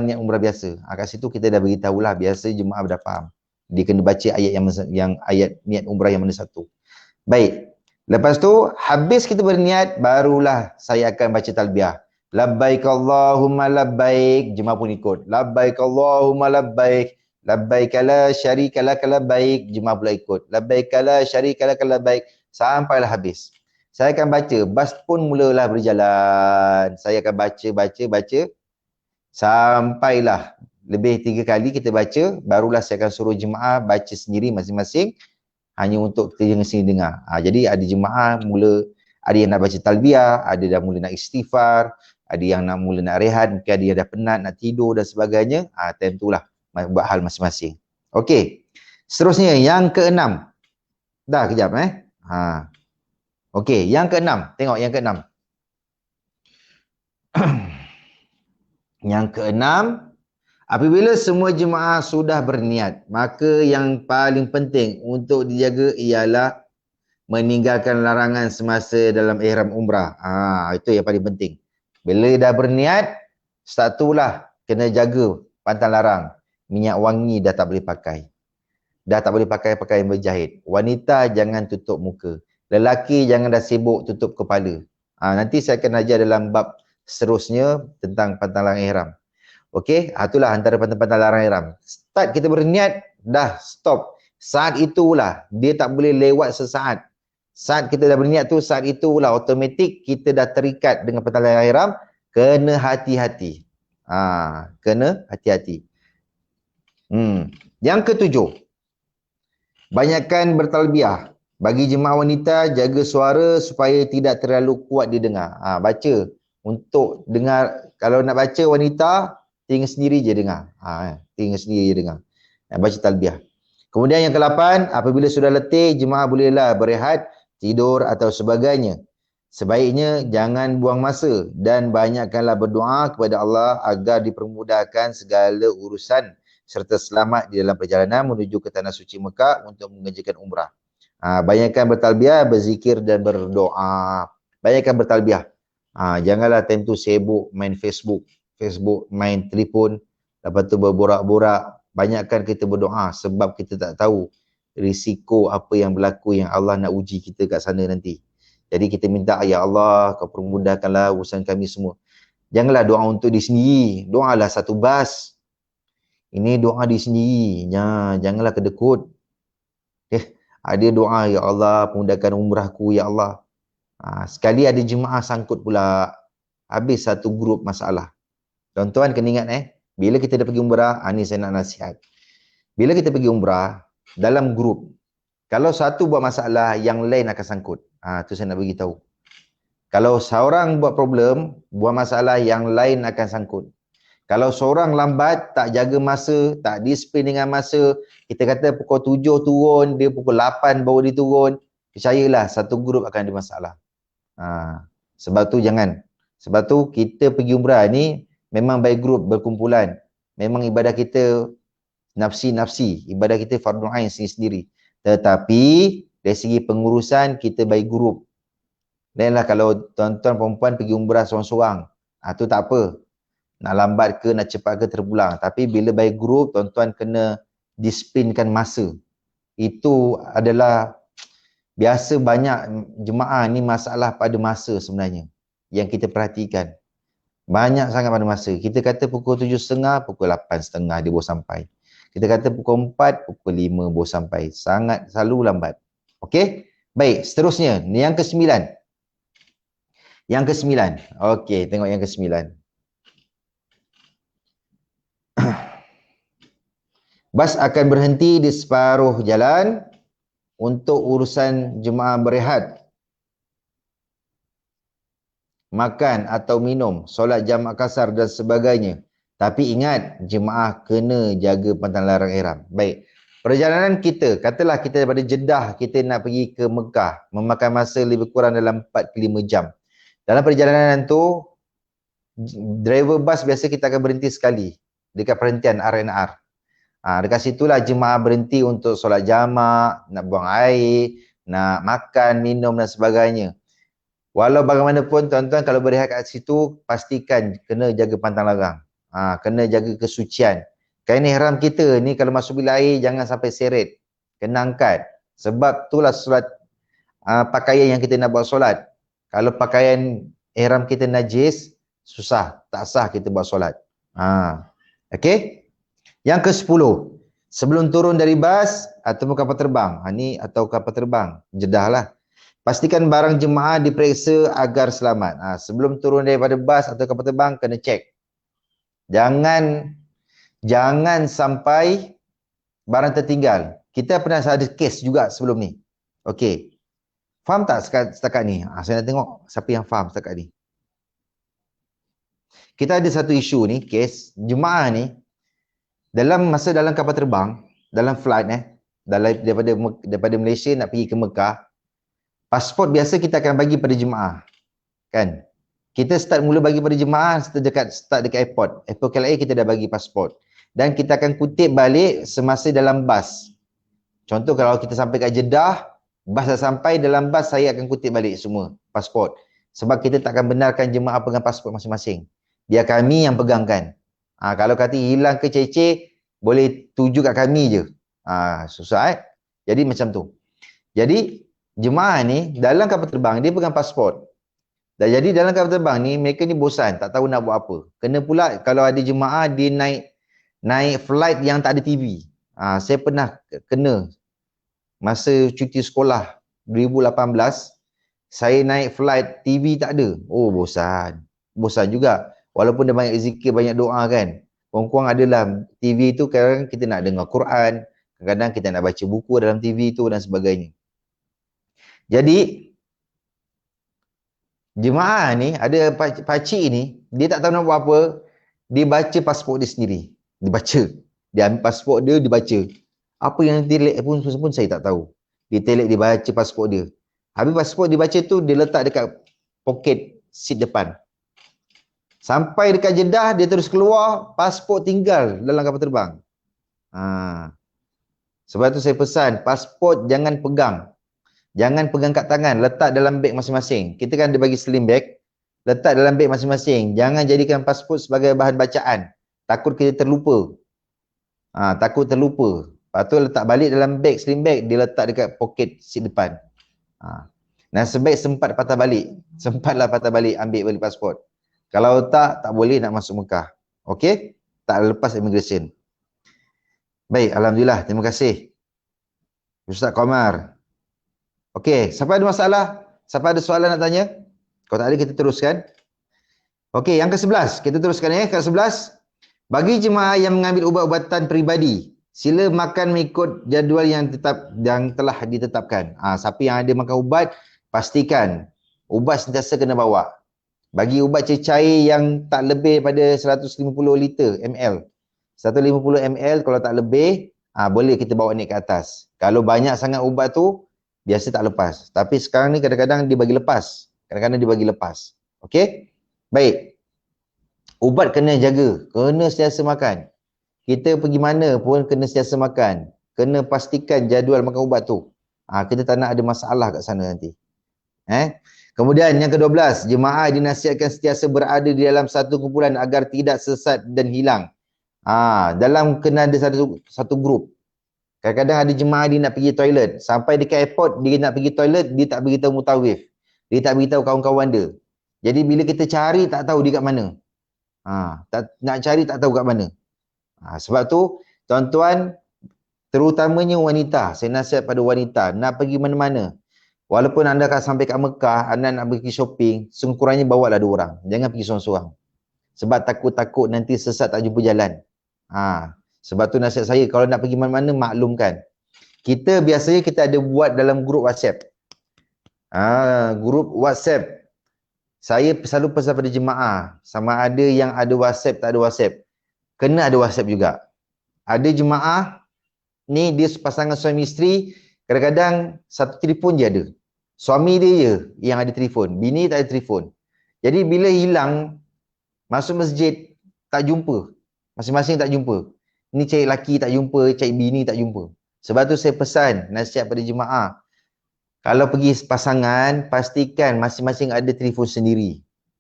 niat umrah biasa. Kat situ kita dah beritahulah, biasa jemaah dah faham. Dia kena baca ayat yang ayat niat umrah yang mana 1. Baik. Lepas tu, habis kita berniat, barulah saya akan baca talbiyah. Labbaik Allahumma labbaik. Jemaah pun ikut. Labbaik Allahumma labbaik. Labbaik la syarika lak labbaik. Jemaah pula ikut. Labbaik la syarika lak labbaik. Sampailah habis. Saya akan baca. Bas pun mulalah berjalan. Saya akan baca. Sampailah lebih 3 kali kita baca. Barulah saya akan suruh jemaah baca sendiri masing-masing. Hanya untuk kita jangan sini dengar. Jadi ada jemaah mula, ada yang nak baca talbiyah, ada dah mula nak istighfar, ada yang nak mula nak rehat, mungkin ada yang dah penat nak tidur dan sebagainya. Time tu lah buat hal masing-masing. Okey. Seterusnya yang ke-6. Dah kejap Okey, yang ke-6. Tengok yang ke-6. Yang ke-6, apabila semua jemaah sudah berniat, maka yang paling penting untuk dijaga ialah meninggalkan larangan semasa dalam ihram umrah. Itu yang paling penting. Bila dah berniat, satulah kena jaga pantang larang. Minyak wangi dah tak boleh pakai. Dah tak boleh pakai pakaian berjahit. Wanita jangan tutup muka. Lelaki jangan dah sibuk tutup kepala. Nanti saya akan ajar dalam bab seterusnya tentang pantang larang ihram. Okey, itulah antara pantang larang ihram. Start kita berniat, dah stop. Saat itulah, dia tak boleh lewat sesaat. Saat kita dah berniat tu, saat itulah automatik kita dah terikat dengan pantang larang ihram. Kena hati-hati. Kena hati-hati. Yang ke-7, banyakkan bertalbiyah. Bagi jemaah wanita, jaga suara supaya tidak terlalu kuat didengar. Baca. Untuk dengar, kalau nak baca wanita, tinggal sendiri je dengar. Tinggal sendiri je dengar. Baca talbiyah. Kemudian yang ke-8, apabila sudah letih, jemaah bolehlah berehat, tidur atau sebagainya. Sebaiknya jangan buang masa dan banyakkanlah berdoa kepada Allah agar dipermudahkan segala urusan serta selamat di dalam perjalanan menuju ke Tanah Suci Mekah untuk mengerjakan umrah. Banyakkan bertalbiyah, berzikir dan berdoa. Banyakkan bertalbiyah. Janganlah time tu sibuk main Facebook, main telefon, lepas tu berborak-borak. Banyakkan kita berdoa sebab kita tak tahu risiko apa yang berlaku yang Allah nak uji kita kat sana nanti. Jadi kita minta, ya Allah, kau permudahkanlah urusan kami semua. Janganlah doa untuk diri sendiri. Doalah satu bas. Ini doa diri sendiri. Janganlah kedekut. Ada doa, ya Allah, mudahkan umrahku, ya Allah. Sekali ada jemaah sangkut pula. Habis satu grup masalah. Tuan-tuan kena ingat bila kita dah pergi umrah, ni saya nak nasihat. Bila kita pergi umrah, dalam grup, kalau satu buat masalah, yang lain akan sangkut. Tu saya nak bagi tahu. Kalau seorang buat problem, buat masalah, yang lain akan sangkut. Kalau seorang lambat, tak jaga masa, tak disiplin dengan masa, kita kata pukul 7 turun, dia pukul 8 baru dia turun, percayalah satu grup akan ada masalah. Sebab tu jangan. Sebab tu kita pergi umrah ni memang by group, berkumpulan. Memang ibadah kita nafsi-nafsi, ibadah kita fardu ain sendiri-sendiri. Tetapi dari segi pengurusan kita by group. Lainlah kalau tuan-tuan perempuan pergi umrah seorang-seorang. Tu tak apa. Nak lambat ke, nak cepat ke terpulang. Tapi bila by group, tuan-tuan kena disiplinkan masa. Itu adalah biasa banyak jemaah ni masalah pada masa sebenarnya. Yang kita perhatikan. Banyak sangat pada masa. Kita kata pukul 7.30, pukul 8.30 dia baru sampai. Kita kata pukul 4, pukul 5 baru sampai. Sangat selalu lambat. Okey? Baik, seterusnya. Yang ke-9. Yang ke-9. Okey, tengok yang ke-9. Bas akan berhenti di separuh jalan untuk urusan jemaah berehat, makan atau minum, solat jamak kasar dan sebagainya. Tapi ingat, jemaah kena jaga pantang larang ihram. Baik, perjalanan kita, katalah kita daripada Jeddah, kita nak pergi ke Mekah, memakan masa lebih kurang dalam 4 ke 5 jam. Dalam perjalanan tu, driver bas biasa kita akan berhenti sekali dekat perhentian R&R. Dekat situlah jemaah berhenti untuk solat jamak, nak buang air, nak makan, minum dan sebagainya. Walau bagaimanapun tuan-tuan kalau berehat kat situ, pastikan kena jaga pantang larang. Kena jaga kesucian. Kain ihram kita ni kalau masuk bilik air jangan sampai seret. Kena angkat. Sebab itulah solat pakaian yang kita nak buat solat. Kalau pakaian ihram kita najis, susah, tak sah kita buat solat. Okey? Yang ke-10, sebelum turun dari bas ataupun kapal terbang, ni atau kapal terbang, Jeddah lah. Pastikan barang jemaah diperiksa agar selamat. Sebelum turun daripada bas atau kapal terbang, kena cek. Jangan sampai barang tertinggal. Kita pernah ada kes juga sebelum ni. Okey. Faham tak setakat ni? Saya nak tengok siapa yang faham setakat ni. Kita ada satu isu ni, kes jemaah ni, dalam kapal terbang, dalam flight daripada Malaysia nak pergi ke Mekah, pasport biasa kita akan bagi pada jemaah. Kan? Kita start mula bagi pada jemaah start dekat airport. Airport KLIA kita dah bagi pasport. Dan kita akan kutip balik semasa dalam bas. Contoh kalau kita sampai kat Jeddah, bas dah sampai, dalam bas saya akan kutip balik semua pasport. Sebab kita tak akan benarkan jemaah pegang pasport masing-masing. Biar kami yang pegangkan. Kalau kata hilang ke ceceh, boleh tuju kat kami je. Susah Jadi macam tu. Jadi jemaah ni dalam kapal terbang dia pegang pasport. Dan jadi dalam kapal terbang ni mereka ni bosan, tak tahu nak buat apa. Kena pula kalau ada jemaah dia naik flight yang tak ada TV. Saya pernah kena masa cuti sekolah 2018, saya naik flight TV tak ada. Oh bosan. Bosan juga. Walaupun dia banyak zikir, banyak doa kan. Kurang-kurang adalah TV tu kadang kita nak dengar Quran, kadang-kadang kita nak baca buku dalam TV tu dan sebagainya. Jadi jemaah ni, ada pakcik ni, dia tak tahu nak buat apa, dia baca pasport dia sendiri. Dia baca. Dia ambil pasport dia, dia baca. Apa yang dia pun saya tak tahu. Dia telek, dia baca pasport dia. Habis pasport dia baca tu, dia letak dekat poket seat depan. Sampai dekat Jeddah, dia terus keluar, pasport tinggal dalam kapal terbang. Sebab tu saya pesan, pasport jangan pegang. Jangan pegang kat tangan, letak dalam beg masing-masing. Kita kan dia bagi slim bag, letak dalam beg masing-masing. Jangan jadikan pasport sebagai bahan bacaan. Takut kita terlupa. Takut terlupa. Lepas tu letak balik dalam beg, slim bag, dia letak dekat poket seat depan. Nasib baik sempatlah patah balik, ambil balik pasport. Kalau tak boleh nak masuk Mekah. Okey? Tak lepas immigration. Baik, alhamdulillah. Terima kasih Ustaz Qamar. Okey, siapa ada masalah? Siapa ada soalan nak tanya? Kalau tak ada, kita teruskan. Okey, yang ke-11. Kita teruskan ya. Ke-11. Bagi jemaah yang mengambil ubat-ubatan peribadi, sila makan mengikut jadual yang telah ditetapkan. Siapa yang ada makan ubat, pastikan ubat sentiasa kena bawa. Bagi ubat cecair yang tak lebih pada 150 liter ml. 150 ml kalau tak lebih, boleh kita bawa naik ke atas. Kalau banyak sangat ubat tu, biasa tak lepas. Tapi sekarang ni kadang-kadang dia bagi lepas. Kadang-kadang dia bagi lepas. Okey? Baik. Ubat kena jaga. Kena sentiasa makan. Kita pergi mana pun kena sentiasa makan. Kena pastikan jadual makan ubat tu. Kita tak nak ada masalah kat sana nanti. Kemudian yang ke-12, jemaah dinasihatkan sentiasa berada di dalam satu kumpulan agar tidak sesat dan hilang. Dalam kena ada satu grup. Kadang-kadang ada jemaah dia nak pergi toilet. Sampai dekat airport, dia nak pergi toilet, dia tak beritahu mutawif. Dia tak beritahu kawan-kawan dia. Jadi bila kita cari, tak tahu dia kat mana. Nak cari, tak tahu kat mana. Sebab tu, tuan-tuan, terutamanya wanita, saya nasihat pada wanita, nak pergi mana-mana. Walaupun anda akan sampai kat Mekah, anda nak pergi shopping, sekurang-kurangnya bawalah 2 orang. Jangan pergi seorang-seorang. Sebab takut-takut nanti sesat tak jumpa jalan. Sebab tu nasihat saya, kalau nak pergi mana-mana, maklumkan. Kita biasanya kita ada buat dalam grup WhatsApp. Grup WhatsApp. Saya selalu pesan pada jemaah, sama ada yang ada WhatsApp, tak ada WhatsApp. Kena ada WhatsApp juga. Ada jemaah, ni dia pasangan suami isteri, kadang-kadang satu telefon je ada. Suami dia je yang ada telefon, bini tak ada telefon. Jadi bila hilang, masuk masjid, tak jumpa. Masing-masing tak jumpa. Ni cari laki tak jumpa, cari bini tak jumpa. Sebab tu saya pesan, nasihat pada jemaah. Kalau pergi pasangan, pastikan masing-masing ada telefon sendiri.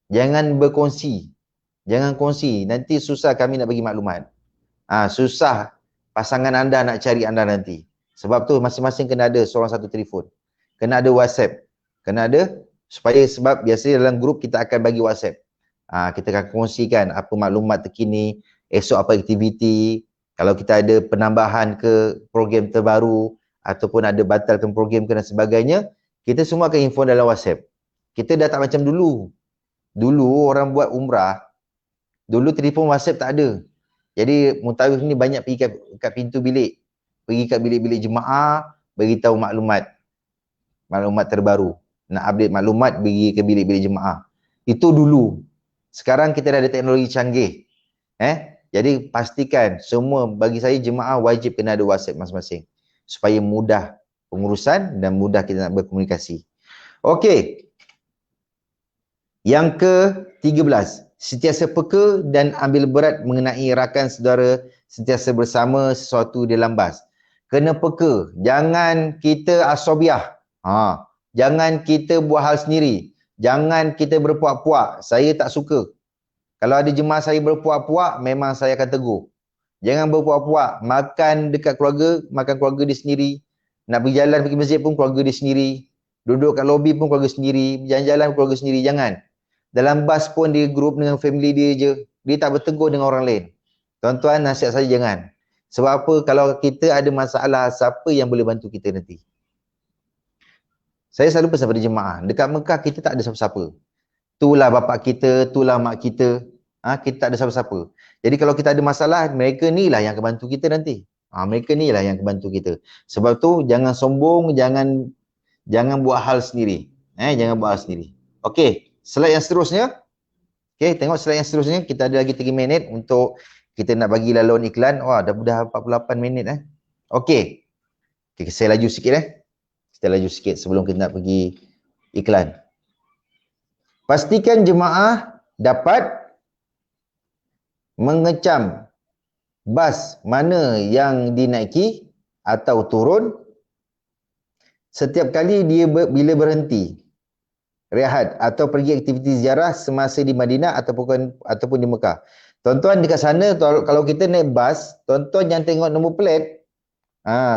Jangan berkongsi. Jangan kongsi. Nanti susah kami nak bagi maklumat. Susah pasangan anda nak cari anda nanti. Sebab tu masing-masing kena ada seorang satu telefon. Kena ada WhatsApp. Kena ada sebab biasanya dalam grup kita akan bagi WhatsApp. Kita akan kongsikan apa maklumat terkini, esok apa aktiviti, kalau kita ada penambahan ke program terbaru, ataupun ada batalkan program ke dan sebagainya, kita semua akan info dalam WhatsApp. Kita dah tak macam dulu. Dulu orang buat umrah, dulu telefon WhatsApp tak ada. Jadi mutawif ni banyak pergi kat pintu bilik. Pergi kat bilik-bilik jemaah, beritahu maklumat terbaru. Nak update maklumat, pergi ke bilik-bilik jemaah. Itu dulu. Sekarang kita dah ada teknologi canggih. Jadi pastikan semua, bagi saya jemaah wajib kena ada WhatsApp masing-masing. Supaya mudah pengurusan dan mudah kita nak berkomunikasi. Okey. Yang ke-13. Sentiasa peka dan ambil berat mengenai rakan saudara sentiasa bersama sesuatu dalam bas. Kena peka. Jangan kita asobiah. Jangan kita buat hal sendiri. Jangan kita berpuak-puak. Saya tak suka. Kalau ada jemaah saya berpuak-puak, memang saya akan tegur. Jangan berpuak-puak. Makan dekat keluarga, makan keluarga dia sendiri. Nak berjalan pergi masjid pun keluarga dia sendiri. Duduk kat lobi pun keluarga sendiri. Jalan-jalan keluarga sendiri. Jangan. Dalam bas pun dia group dengan family dia je. Dia tak bertegur dengan orang lain. Tuan-tuan, nasihat saya jangan. Sebab apa? Kalau kita ada masalah, siapa yang boleh bantu kita nanti? Saya selalu pesan pada jemaah. Dekat Mekah kita tak ada siapa-siapa. Itulah bapak kita, itulah mak kita. Kita tak ada siapa-siapa. Jadi kalau kita ada masalah, mereka ni lah yang akan bantu kita nanti. Mereka ni lah yang akan bantu kita. Sebab tu jangan sombong, jangan buat hal sendiri. Jangan buat hal sendiri. Okey, slide yang seterusnya. Okey, tengok slide yang seterusnya. Kita ada lagi 3 minit untuk kita nak bagi laluan iklan. Wah, dah 48 minit Okey. Okay, saya laju sikit Kita laju sikit sebelum kita nak pergi iklan. Pastikan jemaah dapat mengecam bas mana yang dinaiki atau turun setiap kali dia bila berhenti, rehat atau pergi aktiviti ziarah semasa di Madinah ataupun di Mekah. Tuan-tuan dekat sana, kalau kita naik bas, tuan-tuan jangan tengok nombor plate.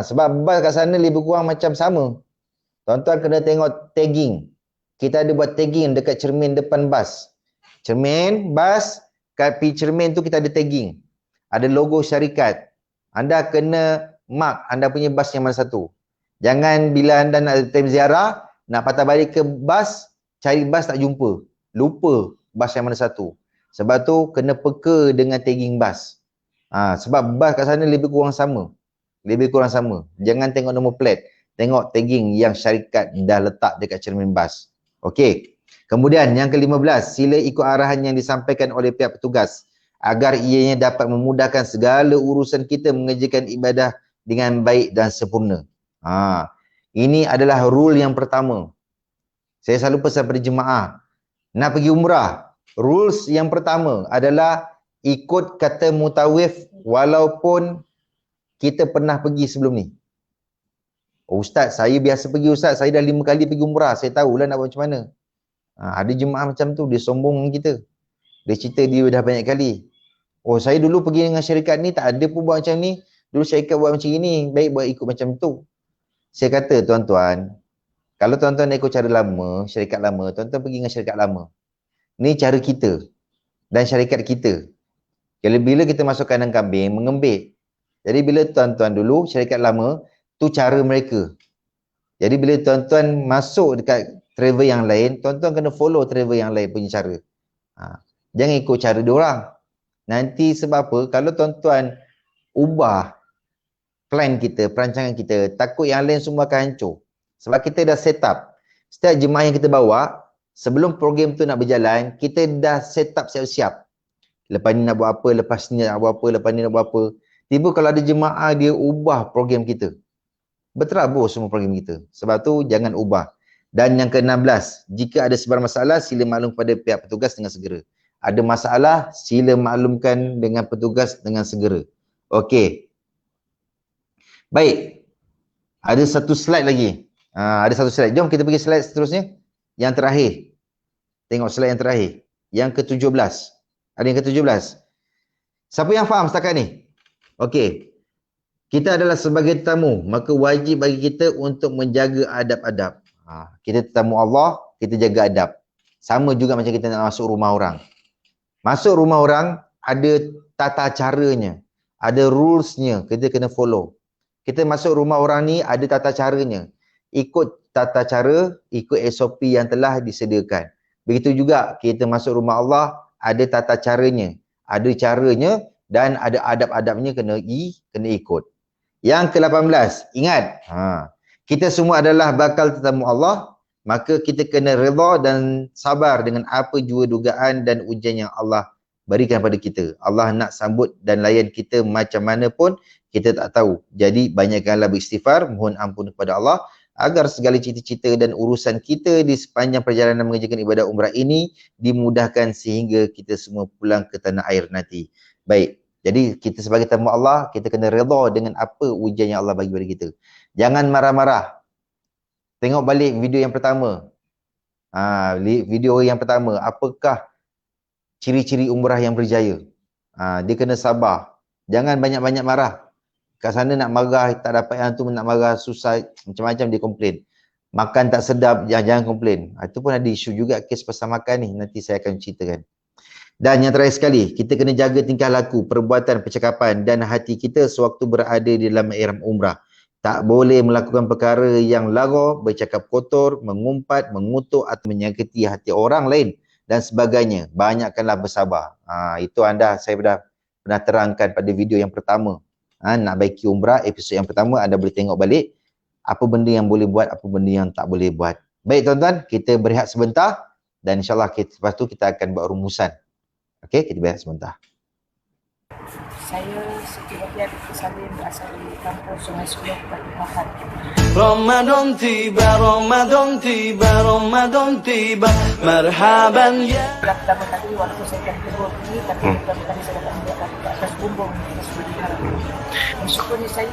Sebab bas kat sana lebih kurang macam sama. Tuan-tuan kena tengok tagging. Kita ada buat tagging dekat cermin depan bas. Cermin, bas, kat cermin tu kita ada tagging. Ada logo syarikat. Anda kena mark anda punya bas yang mana satu. Jangan bila anda nak time ziarah, nak patah balik ke bas, cari bas tak jumpa. Lupa bas yang mana satu. Sebab tu kena peka dengan tagging bas. Sebab bas kat sana lebih kurang sama. Lebih kurang sama. Jangan tengok nombor plate. Tengok tagging yang syarikat dah letak dekat cermin bas. Okey. Kemudian yang ke-15, sila ikut arahan yang disampaikan oleh pihak petugas agar ianya dapat memudahkan segala urusan kita mengerjakan ibadah dengan baik dan sempurna. Ini adalah rule yang pertama. Saya selalu pesan pada jemaah, nak pergi umrah, rules yang pertama adalah ikut kata mutawif walaupun kita pernah pergi sebelum ni. Ustaz, saya biasa pergi Ustaz, saya dah 5 kali pergi umrah, saya tahulah nak buat macam mana. Ada jemaah macam tu, dia sombong dengan kita. Dia cerita dia dah banyak kali. Oh, saya dulu pergi dengan syarikat ni, tak ada pun buat macam ni. Dulu syarikat buat macam ni, baik buat ikut macam tu. Saya kata, tuan-tuan, kalau tuan-tuan ikut cara lama, syarikat lama, tuan-tuan pergi dengan syarikat lama. Ni cara kita dan syarikat kita. Kalau bila kita masuk kandang kambing, mengembik. Jadi bila tuan-tuan dulu, syarikat lama, tu cara mereka. Jadi bila tuan-tuan masuk dekat travel yang lain, tuan-tuan kena follow travel yang lain punya cara. Jangan ikut cara diorang. Nanti sebab apa? Kalau tuan-tuan ubah plan kita, perancangan kita, takut yang lain semua akan hancur. Sebab kita dah set up. Setiap jemaah yang kita bawa, sebelum program tu nak berjalan, kita dah set up siap-siap. Lepas ni nak buat apa, lepas ni nak buat apa, lepas ni nak buat apa. Tiba kalau ada jemaah dia ubah program kita. Berterabur semua program kita. Sebab tu jangan ubah. Dan yang ke-16, jika ada sebarang masalah, sila maklum kepada pihak petugas dengan segera. Ada masalah, sila maklumkan dengan petugas dengan segera. Okey. Baik. Ada satu slide lagi. Ada satu slide. Jom kita pergi slide seterusnya. Yang terakhir. Tengok slide yang terakhir. Yang ke-17. Ada yang ke-17. Siapa yang faham setakat ni? Okey. Kita adalah sebagai tetamu, maka wajib bagi kita untuk menjaga adab-adab. Kita tetamu Allah, kita jaga adab. Sama juga macam kita nak masuk rumah orang. Masuk rumah orang, ada tata caranya. Ada rulesnya, kita kena follow. Kita masuk rumah orang ni, ada tata caranya. Ikut tata cara, ikut SOP yang telah disediakan. Begitu juga, kita masuk rumah Allah, ada tata caranya. Ada caranya dan ada adab-adabnya kena ikut. Yang ke-18, ingat, kita semua adalah bakal tetamu Allah, maka kita kena redha dan sabar dengan apa jua dugaan dan ujian yang Allah berikan pada kita. Allah nak sambut dan layan kita macam mana pun, kita tak tahu. Jadi banyakkanlah beristighfar, mohon ampun kepada Allah, agar segala cita-cita dan urusan kita di sepanjang perjalanan mengerjakan ibadah umrah ini dimudahkan sehingga kita semua pulang ke tanah air nanti. Baik. Jadi kita sebagai tamu Allah, kita kena redha dengan apa ujian yang Allah bagi kepada kita. Jangan marah-marah. Tengok balik video yang pertama. Video yang pertama, apakah ciri-ciri umrah yang berjaya? Dia kena sabar. Jangan banyak-banyak marah. Kat sana nak marah, tak dapat yang tu, nak marah susah, macam-macam dia komplain. Makan tak sedap, jangan komplain. Itu pun ada isu juga kes pasal makan ni, nanti saya akan ceritakan. Dan yang terakhir sekali, kita kena jaga tingkah laku, perbuatan, percakapan dan hati kita sewaktu berada di dalam ihram umrah. Tak boleh melakukan perkara yang lara, bercakap kotor, mengumpat, mengutuk atau menyakiti hati orang lain dan sebagainya. Banyakkanlah bersabar. Itu saya pernah terangkan pada video yang pertama. Nak baiki umrah, episod yang pertama, anda boleh tengok balik apa benda yang boleh buat, apa benda yang tak boleh buat. Baik tuan-tuan, kita berehat sebentar dan insyaAllah lepas tu kita akan buat rumusan. Okey, kita berehat sebentar. Saya Siti Wahiyah binti Salim berasal dari kampung Sungai Suluh, Batu Pahat. Ramadan tiba, Ramadan tiba, Ramadan tiba, marhaban ya. Pertama kali waktu saya akan kedua pergi, tapi pertama kali saya dapat melihat ke atas bumbung Masjidil Haram. Bersyukurnya saya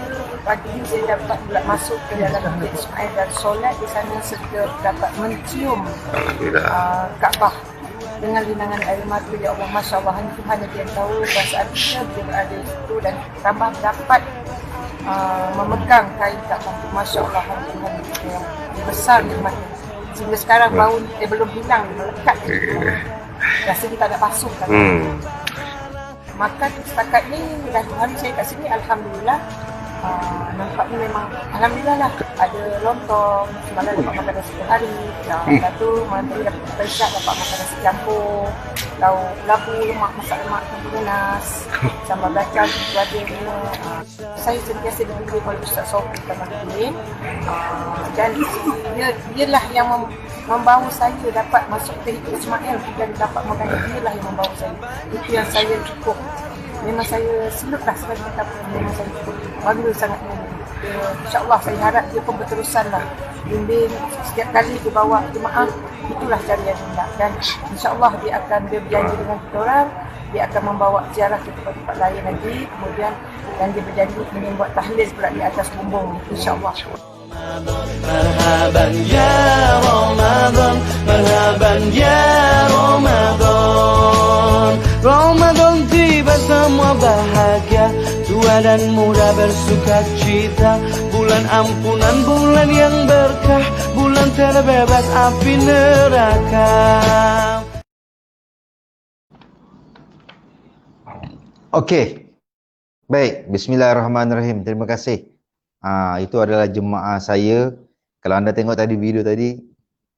pagi ini saya dapat masuk ke dalam Masjid Ismail dan solat di sana serta dapat mencium Kaabah dengan linangan air mata. Ya Allah, Masya Allah, hanya Tuhan yang tahu perasaan kita bila berada di situ dan tambah dapat memegang kain Kaabah. Masya Allah, hanya Tuhan yang besar nikmatnya. Sehingga sekarang bau belum hilang, melekat. Rasa kita tak ada basuh kan. Maka setakat ni dah 2 hari saya kat sini, Alhamdulillah nampaknya memang alhamdulillah lah, ada lontong, semalam dapat makan nasi hari, lepas tu malam tadi dapat pesak, dapat makan nasi campur, tahu labu lemak, masak lemak campur nas, sambal belacan itu ada semua. Saya sentiasa diberi oleh Ustaz Sofi Tamaddin, dan dia lah yang membawa saya dapat masuk ke Hikmat Ismail dan dapat makan, dia lah yang membawa saya. Itu yang saya cukup, memang saya selut lah sebagai kata, memang saya cukup bangga sangat dengan dia. InsyaAllah saya harap dia pun berterusan lah bimbing setiap kali dia bawa jemaah, itulah cara yang dia nak, dan insyaAllah dia akan berjanji dengan kita orang, dia akan membawa ziarah ke tempat-tempat lain lagi, kemudian dan dia berjanji ingin buat tahlil pula di atas bumbung, insyaAllah. Marhaban ya Ramadan, marhaban ya Ramadan. Ramadan tiba semua bahagia, tua dan muda bersuka cita. Bulan ampunan, bulan yang berkah, bulan terbebas api neraka. Okey. Baik, bismillahirrahmanirrahim. Terima kasih. Itu adalah jemaah saya. Kalau anda tengok tadi video tadi,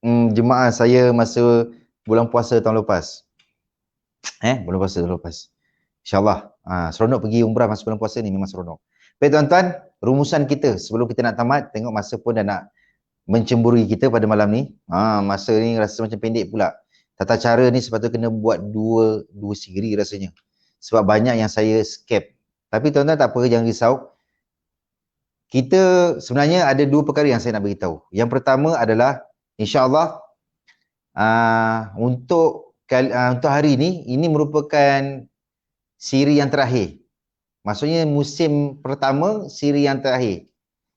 jemaah saya masa bulan puasa tahun lepas. Bulan puasa tahun lepas. InsyaAllah. Seronok pergi umrah masa bulan puasa ni, memang seronok. Baik tuan-tuan, rumusan kita sebelum kita nak tamat, tengok masa pun dah nak mencemburui kita pada malam ni. Masa ni rasa macam pendek pula. Tata cara ni sepatutnya kena buat dua siri rasanya. Sebab banyak yang saya skip. Tapi tuan-tuan tak apa, jangan risau. Kita sebenarnya ada dua perkara yang saya nak beritahu. Yang pertama adalah insya-Allah untuk hari ini merupakan siri yang terakhir. Maksudnya musim pertama siri yang terakhir.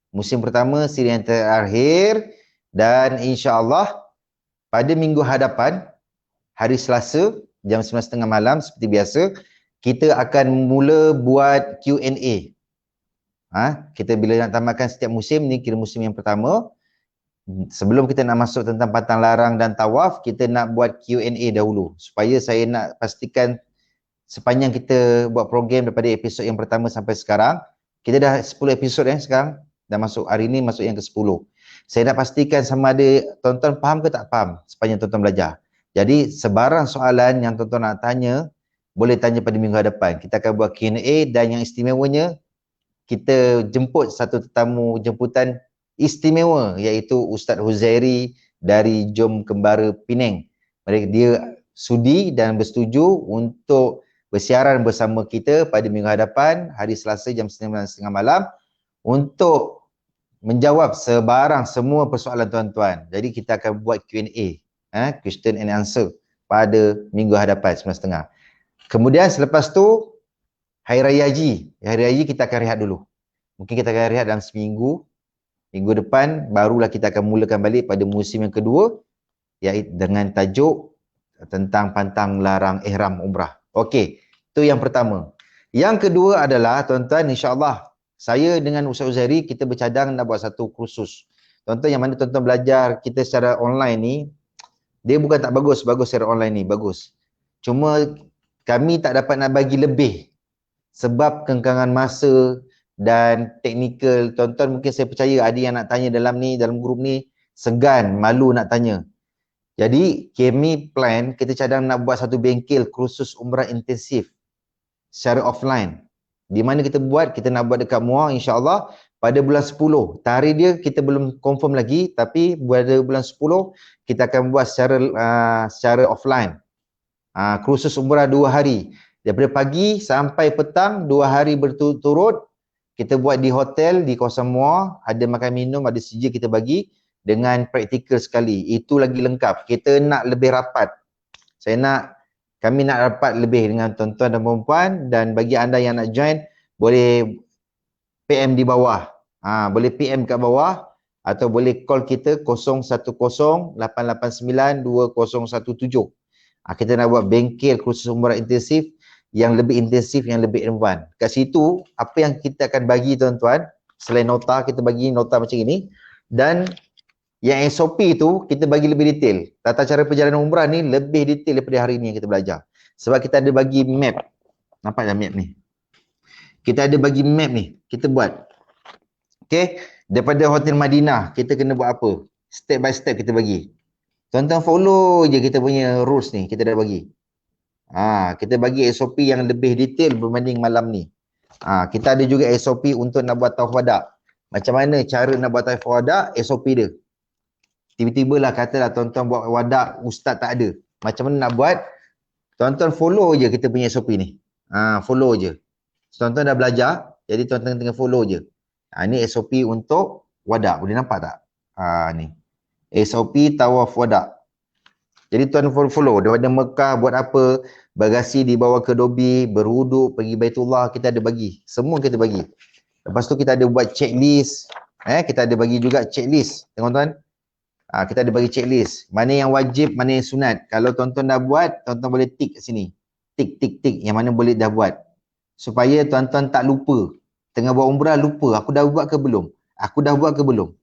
Musim pertama siri yang terakhir, dan insya-Allah pada minggu hadapan hari Selasa jam 9.30 malam seperti biasa kita akan mula buat Q&A. Kita bila nak tamatkan setiap musim ni, kira musim yang pertama, sebelum kita nak masuk tentang pantang larang dan tawaf, kita nak buat Q&A dahulu, supaya saya nak pastikan sepanjang kita buat program daripada episod yang pertama sampai sekarang, kita dah 10 episod sekarang, dah masuk hari ni masuk yang ke-10. Saya nak pastikan sama ada tuan-tuan faham ke tak faham sepanjang tuan-tuan belajar. Jadi sebarang soalan yang tuan-tuan nak tanya, boleh tanya pada minggu hadapan. Kita akan buat Q&A, dan yang istimewanya kita jemput satu tetamu jemputan istimewa, iaitu Ustaz Huzairi dari Jom Kembara Penang. Dia sudi dan bersetuju untuk bersiaran bersama kita pada minggu hadapan hari Selasa jam 9.30 malam untuk menjawab sebarang semua persoalan tuan-tuan. Jadi kita akan buat Q&A, question and answer pada minggu hadapan 9.30. Kemudian selepas tu Hari Raya Haji. Hari Raya Haji kita akan rehat dulu. Mungkin kita akan rehat dalam seminggu. Minggu depan barulah kita akan mulakan balik pada musim yang kedua, iaitu dengan tajuk tentang pantang larang ihram umrah. Okey, itu yang pertama. Yang kedua adalah tuan-tuan, insya-Allah saya dengan Ustaz Huzairi kita bercadang nak buat satu kursus. Tuan-tuan yang mana tuan-tuan belajar kita secara online ni, dia bukan tak bagus secara online ni, bagus. Cuma kami tak dapat nak bagi lebih sebab kengkangan masa dan teknikal. Tuan-tuan mungkin saya percaya ada yang nak tanya dalam grup ni, segan, malu nak tanya. Jadi kami plan, kita cadang nak buat satu bengkel kursus umrah intensif secara offline. Di mana kita buat, kita nak buat dekat Muar insya-Allah pada bulan 10. Tarikh dia kita belum confirm lagi, tapi pada bulan 10 kita akan buat secara offline. Kursus umrah 2 hari. Daripada pagi sampai petang, 2 hari berturut-turut, kita buat di hotel, di kawasan Muar, ada makan minum, ada sedia kita bagi dengan praktikal sekali. Itu lagi lengkap. Kita nak lebih rapat. Kami nak rapat lebih dengan tuan-tuan dan puan-puan, dan bagi anda yang nak join, boleh PM di bawah. Boleh PM kat bawah, atau boleh call kita 010-889-2017. Kita nak buat bengkel kursus umrah intensif, yang lebih intensif, yang lebih advance. Kat situ, apa yang kita akan bagi tuan-tuan, selain nota, kita bagi nota macam ini, dan yang SOP tu, kita bagi lebih detail. Tata cara perjalanan umrah ni lebih detail daripada hari ni yang kita belajar. Sebab kita ada bagi map. Nampak tak map ni? Kita ada bagi map ni, kita buat. Okey, daripada Hotel Madinah kita kena buat apa? Step by step kita bagi. Tuan-tuan follow je kita punya rules ni, kita dah bagi. Kita bagi SOP yang lebih detail berbanding malam ni. Kita ada juga SOP untuk nak buat tawaf wada. Macam mana cara nak buat tawaf wada, SOP dia. Tiba-tiba lah katalah tuan-tuan buat wada, ustaz tak ada. Macam mana nak buat? Tuan-tuan follow je kita punya SOP ni. Follow je. Tuan-tuan dah belajar, jadi tuan-tuan tengah follow je. Ni SOP untuk wada. Boleh nampak tak? Ni. SOP tawaf wada. Jadi tuan follow. Daripada Mekah buat apa? Bagasi dibawa ke Dobi, berwuduk, pergi Baitullah, kita ada bagi. Semua kita bagi. Lepas tu kita ada buat checklist. Kita ada bagi juga checklist. Tuan-tuan. Kita ada bagi checklist. Mana yang wajib, mana yang sunat. Kalau tuan-tuan dah buat, tuan-tuan boleh tick kat sini. Tick, tick, tick. Yang mana boleh dah buat. Supaya tuan-tuan tak lupa. Tengah buat umrah lupa. Aku dah buat ke belum? Aku dah buat ke belum?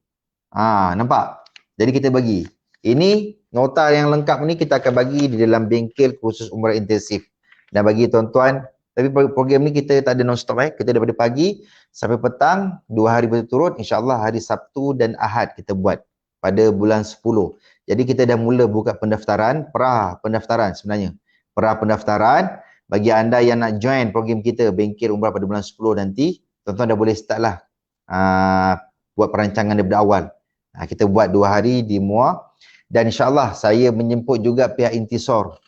Nampak? Jadi kita bagi. Ini nota yang lengkap ni kita akan bagi di dalam bengkel khusus umrah intensif. Dan bagi tuan-tuan, tapi program ni kita tak ada non-stop Kita daripada pagi sampai petang, 2 hari berturut-turut, insya-Allah hari Sabtu dan Ahad kita buat pada bulan 10. Jadi kita dah mula buka pendaftaran, pendaftaran sebenarnya. Pendaftaran bagi anda yang nak join program kita bengkel umrah pada bulan 10 nanti, tuan-tuan dah boleh start lah buat perancangan daripada awal. Kita buat 2 hari di Muar. Dan insyaAllah saya menjemput juga pihak Intisor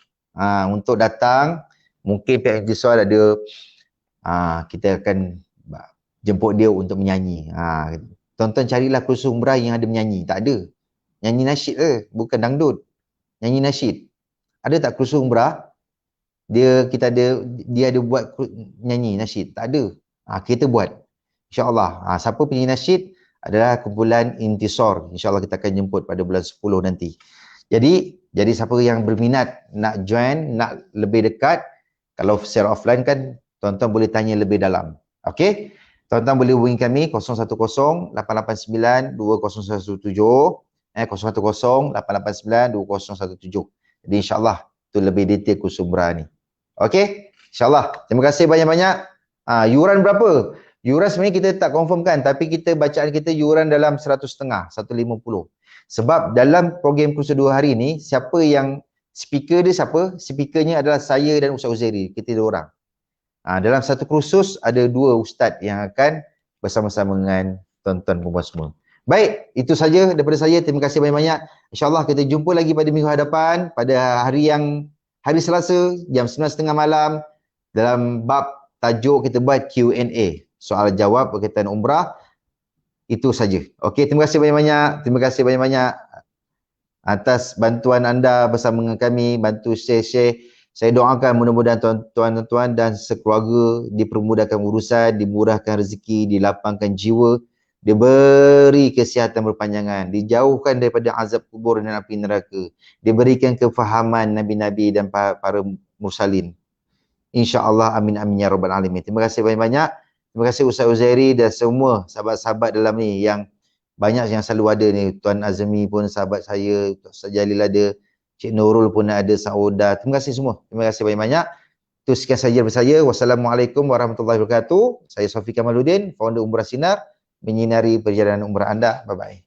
untuk datang. Mungkin pihak Intisor ada, kita akan jemput dia untuk menyanyi. Tuan-tuan carilah kursus umrah yang ada menyanyi. Tak ada. Nyanyi nasyid bukan dangdut. Nyanyi nasyid. Ada tak kursus umrah? Dia ada buat nyanyi nasyid? Tak ada. Kita buat. InsyaAllah. Siapa penyanyi nasyid adalah kumpulan Intisor. InsyaAllah kita akan jemput pada bulan 10 nanti. Jadi siapa yang berminat nak join, nak lebih dekat, kalau secara offline kan, tuan-tuan boleh tanya lebih dalam. Okey? Tuan-tuan boleh hubungi kami 010-889-2017, 010-889-2017. Jadi insyaAllah tu lebih detail kursus umrah ni. Okey? InsyaAllah. Terima kasih banyak-banyak. Yuran berapa? Yuran sebenarnya kita tak confirmkan, tapi kita bacaan kita yuran dalam 150, 150. Sebab dalam program kursus 2 hari ni, siapa yang speaker dia siapa? Speakernya adalah saya dan Ustaz Uzairi, kita 2 orang. Dalam satu kursus ada 2 ustaz yang akan bersama-sama dengan tuan-tuan perempuan semua. Baik, itu saja daripada saya. Terima kasih banyak-banyak. InsyaAllah kita jumpa lagi pada minggu hadapan, pada hari Selasa, jam 9.30 malam, dalam bab tajuk kita buat Q&A. Soal jawab berkaitan umrah. Itu saja. Okey, terima kasih banyak-banyak. Terima kasih banyak-banyak atas bantuan anda bersama dengan kami, bantu share-share. Saya doakan mudah-mudahan tuan-tuan dan sekeluarga dipermudahkan urusan, dimurahkan rezeki, dilapangkan jiwa, diberi kesihatan berpanjangan, dijauhkan daripada azab kubur dan api neraka, diberikan kefahaman nabi-nabi dan para mursalin. InsyaAllah, amin amin ya rabbal alamin. Terima kasih banyak-banyak. Terima kasih Ustaz Uzairi dan semua sahabat-sahabat dalam ni yang banyak yang selalu ada ni. Tuan Azmi pun sahabat saya, Ustaz Jalil ada, Cik Nurul pun ada, Sauda. Terima kasih semua. Terima kasih banyak-banyak. Itu sekian saja daripada saya. Wassalamualaikum warahmatullahi wabarakatuh. Saya Sofi Kamaluddin, founder Umrah Sinar, menyinari perjalanan umrah anda. Bye-bye.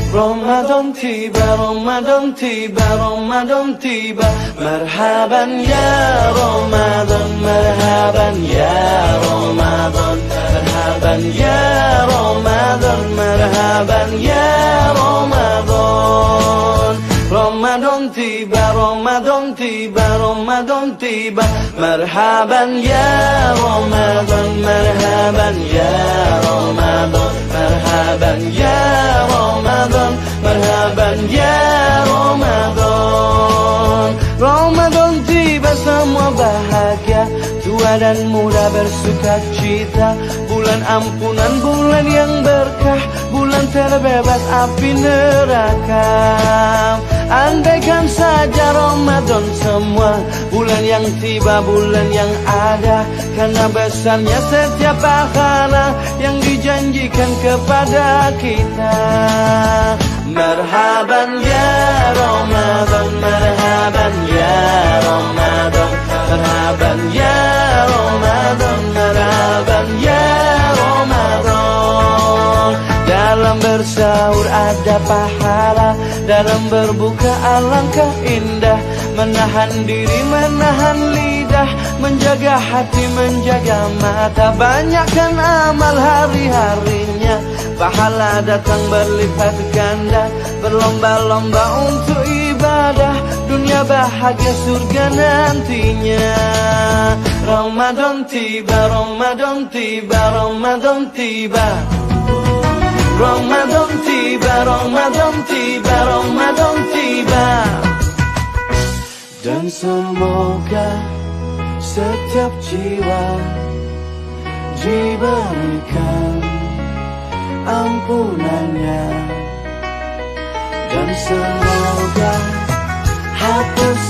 رمضان تيبا رمضان تيبا رمضان تيبا مرحبا يا رمضان مرحبا يا رمضان مرحبا يا رمضان مرحبا يا رمضان رمضان تيبا رمضان تيبا رمضان تيبا مرحبا يا رمضان مرحبا يا رمضان مرحبا يا رمضان مرحبا يا رمضان رمضان tiba semua bahagia, tua dan muda bersuka cita, bulan ampunan, bulan yang berkah, bulan terbebas api neraka. Andaikan saja Ramadan semua bulan yang tiba, bulan yang ada, karena besarnya setiap pahala yang dijanjikan kepada kita. Marhaban ya Ramadan, marhaban ya Ramadan, marhaban ya Ramadan, marhaban ya Ramadan. Dalam bersahur ada pahala, dalam berbuka alangkah indah. Menahan diri, menahan lidah, menjaga hati, menjaga mata. Banyakkan amal hari-harinya, pahala datang berlipat ganda. Berlomba-lomba untuk ibadah, dunia bahagia surga nantinya. Ramadan tiba, Ramadan tiba, Ramadan tiba. Ramadan tiba, Ramadan tiba, Ramadan tiba. Dan semoga setiap jiwa diberikan ampunannya, dan semoga hapus